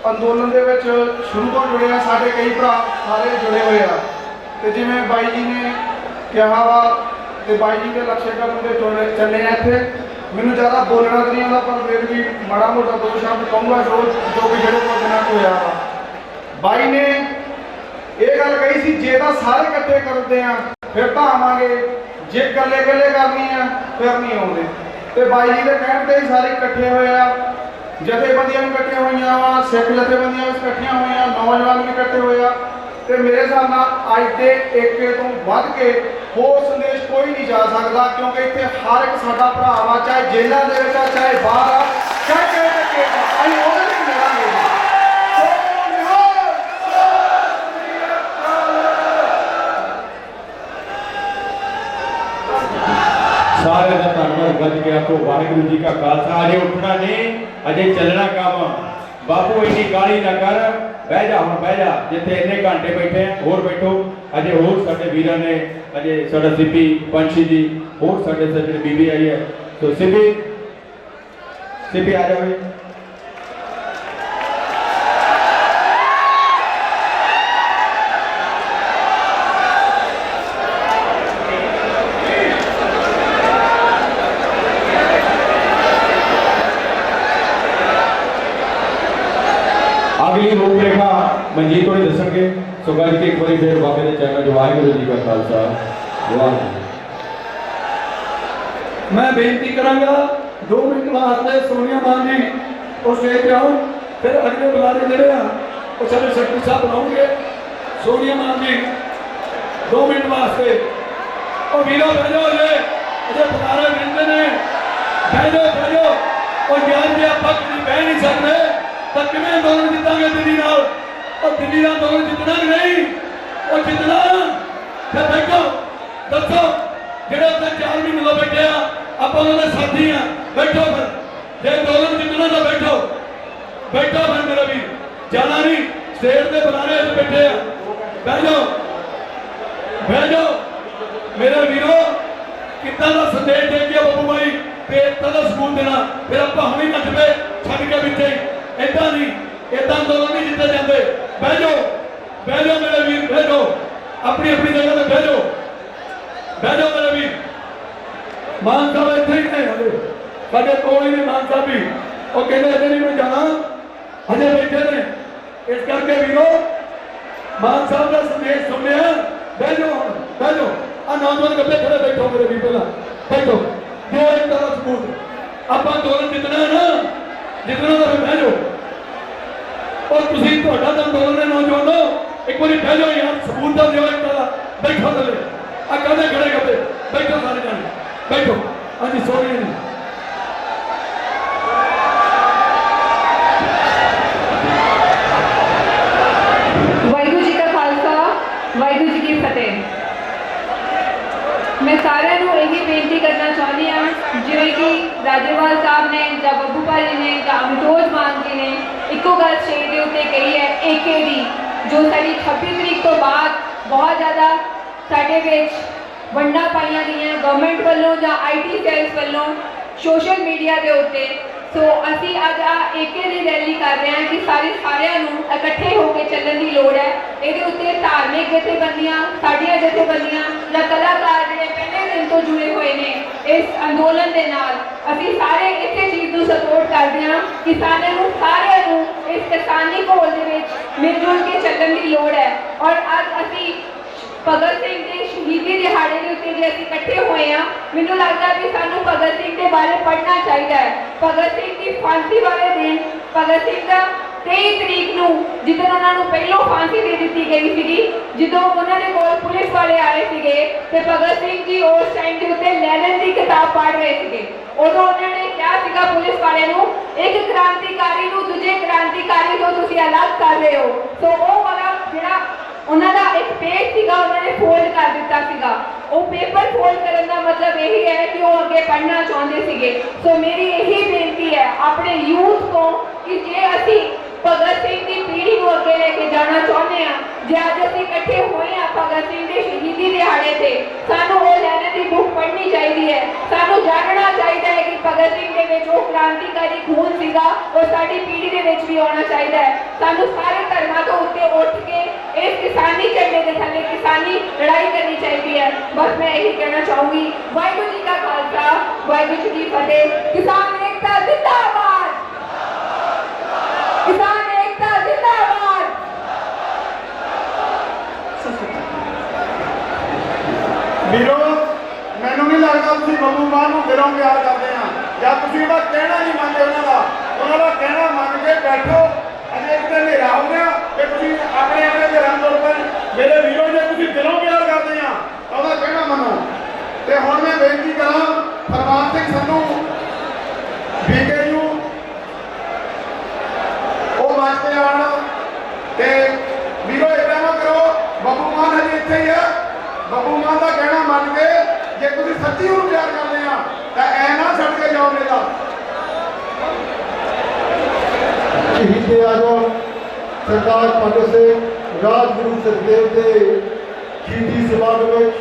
ਅੰਦੋਲਨ ਦੇ ਵਿੱਚ ਸ਼ੁਰੂ ਤੋਂ ਜੁੜੇ ਆ, ਸਾਡੇ ਕਈ ਭਰਾ ਸਾਰੇ ਜੁੜੇ ਹੋਏ ਆ। ਤੇ ਜਿਵੇਂ ਬਾਈ ਜੀ ਨੇ ਕਿਹਾ ਵਾ ਤੇ ਬਾਈ ਜੀ ਦੇ ਲਕਸ਼ੇ ਕਦਮ ਤੇ ਜੁੜੇ ਚੱਲੇ ਆ ਇੱਥੇ। ਮੈਨੂੰ ਜ਼ਿਆਦਾ ਬੋਲਣਾ ਤਾਂ ਨਹੀਂ ਆਉਂਦਾ, ਪਰ ਫਿਰ ਵੀ ਮਾੜਾ ਮੋਟਾ ਦੋ ਸ਼ਬਦ ਕਹੂੰਗਾ ਜੋ ਕਿ ਜਿਹੜੇ ਕੁਝ ਦਿਨਾਂ 'ਚ ਹੋਇਆ ਵਾ। ਬਾਈ ਨੇ ਇਹ ਗੱਲ ਕਹੀ ਸੀ, ਜੇ ਤਾਂ ਸਾਰੇ ਇਕੱਠੇ ਕਰਦੇ ਆ ਫਿਰ ਤਾਂ ਆਵਾਂਗੇ, ਜੇ ਇਕੱਲੇ ਇਕੱਲੇ ਕਰਨੀ ਆ ਫਿਰ ਨਹੀਂ ਆਉਂਦੇ। ਤੇ ਬਾਈ ਜੀ ਦੇ ਕਹਿਣ ਤੇ ਹੀ ਸਾਰੇ ਇਕੱਠੇ ਹੋਏ ਆ, ਜਥੇਬੰਦੀਆਂ ਵੀ ਇਕੱਠੀਆਂ ਹੋਈਆਂ ਵਾ, ਸਿੱਖ ਜਥੇਬੰਦੀਆਂ ਵੀ ਇਕੱਠੀਆਂ ਹੋਈਆਂ, ਨੌਜਵਾਨ ਵੀ ਇਕੱਠੇ ਹੋਏ ਆ। ਤੇ ਮੇਰੇ ਹਿਸਾਬ ਨਾਲ ਅੱਜ ਦੇ ਏਕੇ ਤੋਂ ਵੱਧ ਕੇ ਹੋਰ ਸੰਦੇਸ਼ ਕੋਈ ਨਹੀਂ ਜਾ ਸਕਦਾ, ਕਿਉਂਕਿ ਇੱਥੇ ਹਰ ਇੱਕ ਸਾਡਾ ਭਰਾ ਵਾ, ਚਾਹੇ ਜੇਲ੍ਹਾਂ ਦੇ ਵਿੱਚ ਆ, ਚਾਹੇ ਬਾਹਰ ਆ, ਚਾਹੇ ਕਿਹੜੇ ਤੱਕੇ ਆ, ਅਸੀਂ ਉਹਦੇ ਲਈ ਲੜਾਂਗੇ। सारे का धन्यवाद गज के आपको वाहिगुरु जी का खालसा। अजे उठना नहीं, अजे चलना काम। बापू इन्नी गाली ना कर, बह जा हम बह जा, जिथे इन्ने घंटे बैठे हैं होर बैठो। अजे होर साडे वीरां ने, अजे साडा सिपी पंछी जी, होर साडे सज्जन बीबी आई है, तो सिपी आ जाओ। अगली रूपरेखा मनजीत होनी दसणगे। सो गज के एक बार फिर बाबे के चरणों च वाहिगुरू जी का खालसा वाहिगुरू। मैं बेनती करांगा 2 मिनट वास्ते सोनिया मान जी और स्टेज पे आओ, फिर अगले बुलारे ਜਿਹੜੇ ਆ ਉਹ ਸਾਡੇ ਸੈਕਟਰੀ ਸਾਹਿਬ ਬਣਾਉਣਗੇ। सोनिया मान जी 2 मिनट वास्ते ਉਹ ਵੀਰੋ ਬਹਿ ਜਾਓ ਜੇ ਅਜੇ ਬੁਲਾਰੇ ਮਿਲਦੇ ਨੇ, ਬਹਿ ਜਾਓ ਉਹ ਯਾਰ ਜੇ ਆਪਾਂ ਕਦੀ ਬਹਿ ਨਹੀਂ ਸਕਦੇ ਤਾਂ ਕਿਵੇਂ ਅੰਦੋਲਨ ਜਿੱਤਾਂਗੇ ਦਿੱਲੀ ਨਾਲ? ਉਹ ਦਿੱਲੀ ਦਾ ਅੰਦੋਲਨ ਜਿੱਤਣਾ ਕਿ ਨਹੀਂ? ਉਹ ਜਿੱਤਣਾ ਫਿਰ ਬੈਠੋ, ਦੱਸੋ ਜਿਹੜੇ ਉੱਥੇ 4 ਮਹੀਨੇ ਤੋਂ ਬੈਠੇ ਆ, ਆਪਾਂ ਉਹਨਾਂ ਦੇ ਸਾਥੀ ਆ, ਬੈਠੋ ਫਿਰ। ਜੇ ਅੰਦੋਲਨ ਜਿੱਤਣਾ ਤਾਂ ਬੈਠੋ ਫਿਰ ਮੇਰਾ ਵੀਰ, ਜਾਣਾ ਨਹੀਂ। ਸਟੇਜ ਦੇ ਬੁਲਾਰੇ ਅੱਜ ਬੈਠੇ ਆ, ਬਹਿ ਜਾਓ ਮੇਰੇ ਵੀਰੋ। ਕਿੱਦਾਂ ਦਾ ਸੰਦੇਸ਼ ਦੇ ਕੇ ਬੱਬੂ ਭਾਈ ਤੇ ਇੱਦਾਂ ਦਾ ਸਕੂਨ ਦੇਣਾ, ਫਿਰ ਆਪਾਂ ਹੁਣੇ ਨੱਠ ਪਏ ਛੱਡ ਕੇ ਵਿੱਚੇ। ਏਦਾਂ ਨਹੀਂ, ਏਦਾਂ ਅੰਦੋਲਨ ਨਹੀਂ ਜਿੱਤੇ ਜਾਂਦੇ। ਬਹਿ ਜਾਓ ਮੇਰੇ ਵੀਰ, ਬਹਿ ਜਾਓ ਆਪਣੀ ਜਗ੍ਹਾ ਤੇ, ਬਹਿ ਜਾਓ ਮੇਰੇ ਵੀਰ। ਮਾਨ ਸਾਹਿਬ ਇੱਥੇ ਹੀ ਨੇ, ਹਲੇ ਸਾਡੇ ਕੋਲ ਹੀ ਨੇ ਮਾਨ ਸਾਹਿਬ ਵੀ। ਉਹ ਕਹਿੰਦੇ ਅਜੇ ਨਹੀਂ ਮੈਂ ਜਾਣਾ, ਹਜੇ ਬੈਠੇ ਨੇ। ਇਸ ਕਰਕੇ ਵੀਰੋ ਮਾਨ ਸਾਹਿਬ ਦਾ ਸੰਦੇਸ਼ ਸੁਣਿਆ, ਬਹਿ ਜਾਓ। ਆ ਨੌਜਵਾਨ ਗੱਭੇ ਖੜੇ ਬੈਠੋ ਮੇਰੇ ਵੀਰ, ਪਹਿਲਾਂ ਬੈਠੋ। ਜੋ ਇੱਕ ਤਰ੍ਹਾਂ ਸਬੂਤ ਆਪਾਂ ਅੰਦੋਲਨ ਜਿੱਤਣਾ ਹੈ ਨਾ, ਜਿੱਤਣਾ ਤਾਂ ਫਿਰ ਬਹਿ ਜਾਓ। और तुसी ਤੁਹਾਡਾ ਤਾਂ ਅੰਦੋਲਨ ਹੈ ਨੌਜਵਾਨੋ, ਇੱਕ ਵਾਰੀ ਬਹਿ ਜਾਓ ਯਾਰ, ਸਬੂਤ ਤਾਂ ਦਿਓ ਇੱਕ ਦਾ। ਬੈਠੋ ਥੱਲੇ, ਆ ਕਦੇ ਖੜੇ ਗੱਬੇ ਬੈਠੋ, ਸਾਰੇ ਜਾਣੇ ਬੈਠੋ। ਹਾਂਜੀ ਸੋਨੀਆ ਜੀ। ਵਾਹਿਗੁਰੂ ਜੀ ਕਾ ਖਾਲਸਾ, ਵਾਹਿਗੁਰੂ ਜੀ ਕੀ ਫਤਿਹ। मैं सारे यही बेनती करना चाहती हाँ, जिवें कि राजेवाल साहब ने या बब्बू भाजी ने या अमितोज मान जी ने एको गल स्टेज के उत्ते कही है, एके दी जो साडी 26 तरीक तो बाद बहुत ज़्यादा साडे विच वंडां पाईयां गईयां गवर्नमेंट वालों या IT सैल्स वालों सोशल मीडिया के उत्ते। सो असी अज आ एके दी रैली कर रहे हैं कि सारिਆਂ ਨੂੰ इकट्ठे होकर ਚੱਲਣ ਦੀ ਲੋੜ है। ਇਹਦੇ ਉੱਤੇ धार्मिक जथेबंदियां, साडियां जथेबंदियां ਜਾਂ कलाकार ਜਿਹੜੇ ਪਹਿਲੇ दिन तो जुड़े हुए ने इस अंदोलन के नाल, ਅਸੀਂ ਸਾਰੇ ਇਸੇ चीज़ ਨੂੰ सपोर्ट करते हैं कि सारिਆਂ ਨੂੰ इस किसानी घोल ਦੇ ਵਿੱਚ मिल जुल के ਚੱਲਣ ਦੀ ਲੋੜ है। और ਅੱਜ ਅਸੀਂ भगत सिंह के शहीदी दिहाड़े के उत्ते जे असीं इकट्ठे हुए हैं, मैनूं लगदा भी सानूं भगत सिंह के बारे पढ़ना चाहिए है। भगत सिंह की फांसी वाले दिन, भगत सिंह का 23 तरीक नूं जिदन उन्होंने पहलों फांसी दे दी गई थी, जो उन्होंने कोल पुलिस वाले आए थे तो भगत सिंह जी उस टाइम के उत्ते लैलन की किताब पढ़ रहे थे। उदों उन्होंने क्या सीगा पुलिस वाले नूं, एक क्रांतिकारी नूं दूजे क्रांतिकारी तो तुसीं अलग कर रहे हो। तो वो वाला जिहड़ा उन्होंने एक पेज सीगा उन्होंने फोल्ड कर दिता सीगा। वो पेपर फोल्ड करने का मतलब यही है कि वो अगे पढ़ना चाहते थे। सो मेरी यही बेनती है अपने यूथ को कि जे असी भगत सिंह की पीढ़ी को अगे लेके जाना चाहते हैं, जे अज असीं इकट्ठे हुए हैं भगत सिंह के शहीदी दिहाड़े से, सानू वो लैने की बुक पढ़नी चाहिए है। सानू जानना चाहिए है कि ਭਗਤ ਸਿੰਘ ਦੇ ਵਿੱਚ ਉਹ ਕ੍ਰਾਂਤੀਕਾਰੀ ਖੂਨ ਸੀਗਾ ਉਹ ਸਾਡੀ ਪੀੜ੍ਹੀ ਦੇ ਵਿੱਚ ਵੀ ਆਉਣਾ ਚਾਹੀਦਾ ਹੈ। ਸਾਨੂੰ ਸਾਰੇ ਧਰਮਾਂ ਤੋਂ ਉੱਤੇ ਉੱਠ ਕੇ ਇਸ ਕਿਸਾਨੀ ਝੰਡੇ ਦੇ ਥੱਲੇ ਕਿਸਾਨੀ ਲੜਾਈ ਕਰਨੀ ਚਾਹੀਦੀ ਹੈ। ਬਸ ਮੈਂ ਇਹੀ ਕਹਿਣਾ ਚਾਹੂੰਗੀ, ਵਾਹਿਗੁਰੂ ਜੀ ਕਾ ਖਾਲਸਾ, ਵਾਹਿਗੁਰੂ ਜੀ ਕੀ ਫਤਿਹ। ਕਿਸਾਨ ਏਕਤਾ ਜ਼ਿੰਦਾਬਾਦ, ਕਿਸਾਨ ਏਕਤਾ ਜ਼ਿੰਦਾਬਾਦ। ਵੀਰੋ, ਮੈਨੂੰ ਨਹੀਂ ਲੱਗਦਾ ਤੁਸੀਂ ਬੱਬੂ ਮਾਨ ਨੂੰ ਦਿਲੋਂ ਪਿਆਰ ਕਰਦੇ ਆ ਜਾਂ ਤੁਸੀਂ ਉਹਦਾ ਕਹਿਣਾ ਨਹੀਂ ਮੰਨਦੇ। ਉਹਨਾਂ ਦਾ ਕਹਿਣਾ ਮੰਨ ਕੇ ਬੈਠੋ। ਅਜੇ ਇੱਕ ਦਿਨ ਹਨੇਰਾ ਹੋ ਗਿਆ ਤੇ ਤੁਸੀਂ ਆਪਣੇ ਆਪਣੇ ਘਰਾਂ ਤੋਂ ਮੇਰੇ ਵੀਰੋ, ਜੇ ਤੁਸੀਂ ਦਿਲੋਂ ਪਿਆਰ ਕਰਦੇ ਆ ਤਾਂ ਉਹਦਾ ਕਹਿਣਾ ਮੰਨੋ। ਤੇ ਹੁਣ ਮੈਂ ਬੇਨਤੀ ਕਰਾਂ ਫਰਮਾਨ ਸਿੰਘ ਸੰਧੂ BKU ਉਹ ਮੰਚ ਤੇ ਆਉਣ। ਤੇ ਵੀਰੋ ਏਦਾਂ ਨਾ ਕਰੋ, ਬੱਬੂ ਮਾਨ ਹਜੇ ਇੱਥੇ ਹੀ ਆ। ਬੱਬੂ ਮਾਨ ਦਾ ਕਹਿਣਾ ਮੰਨ ਕੇ ਜੇ ਤੁਸੀਂ ਸੱਚੀ ਉਹਨੂੰ ਪਿਆਰ ਕਰਦੇ ਆ ਤਾਂ ਐ ਨਾ ਛੱਡ ਕੇ ਜਾਓ ਮੇਰਾ। ਸ਼ਹੀਦ ਆਜ਼ਮ ਸਰਦਾਰ ਭਗਤ ਸਿੰਘ ਰਾਜਗੁਰੂ ਸੁਖਦੇਵ ਦੇ ਸ਼ਹੀਦੀ ਸਮਾਗਮ ਵਿੱਚ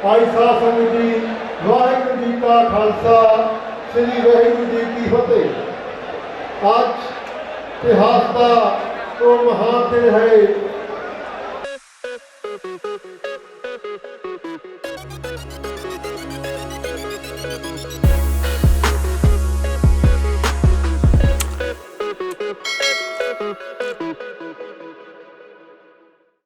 ਭਾਈ ਸਾਹਿਬ ਸੰਗਤ ਜੀ, ਵਾਹਿਗੁਰੂ ਜੀ ਕਾ ਖਾਲਸਾ, ਸ੍ਰੀ ਵਾਹਿਗੁਰੂ ਜੀ ਕੀ ਫਤਿਹ। ਅੱਜ ਇਤਿਹਾਸ ਦਾ ਉਹ ਮਹਾਨ ਦਿਨ ਹੈ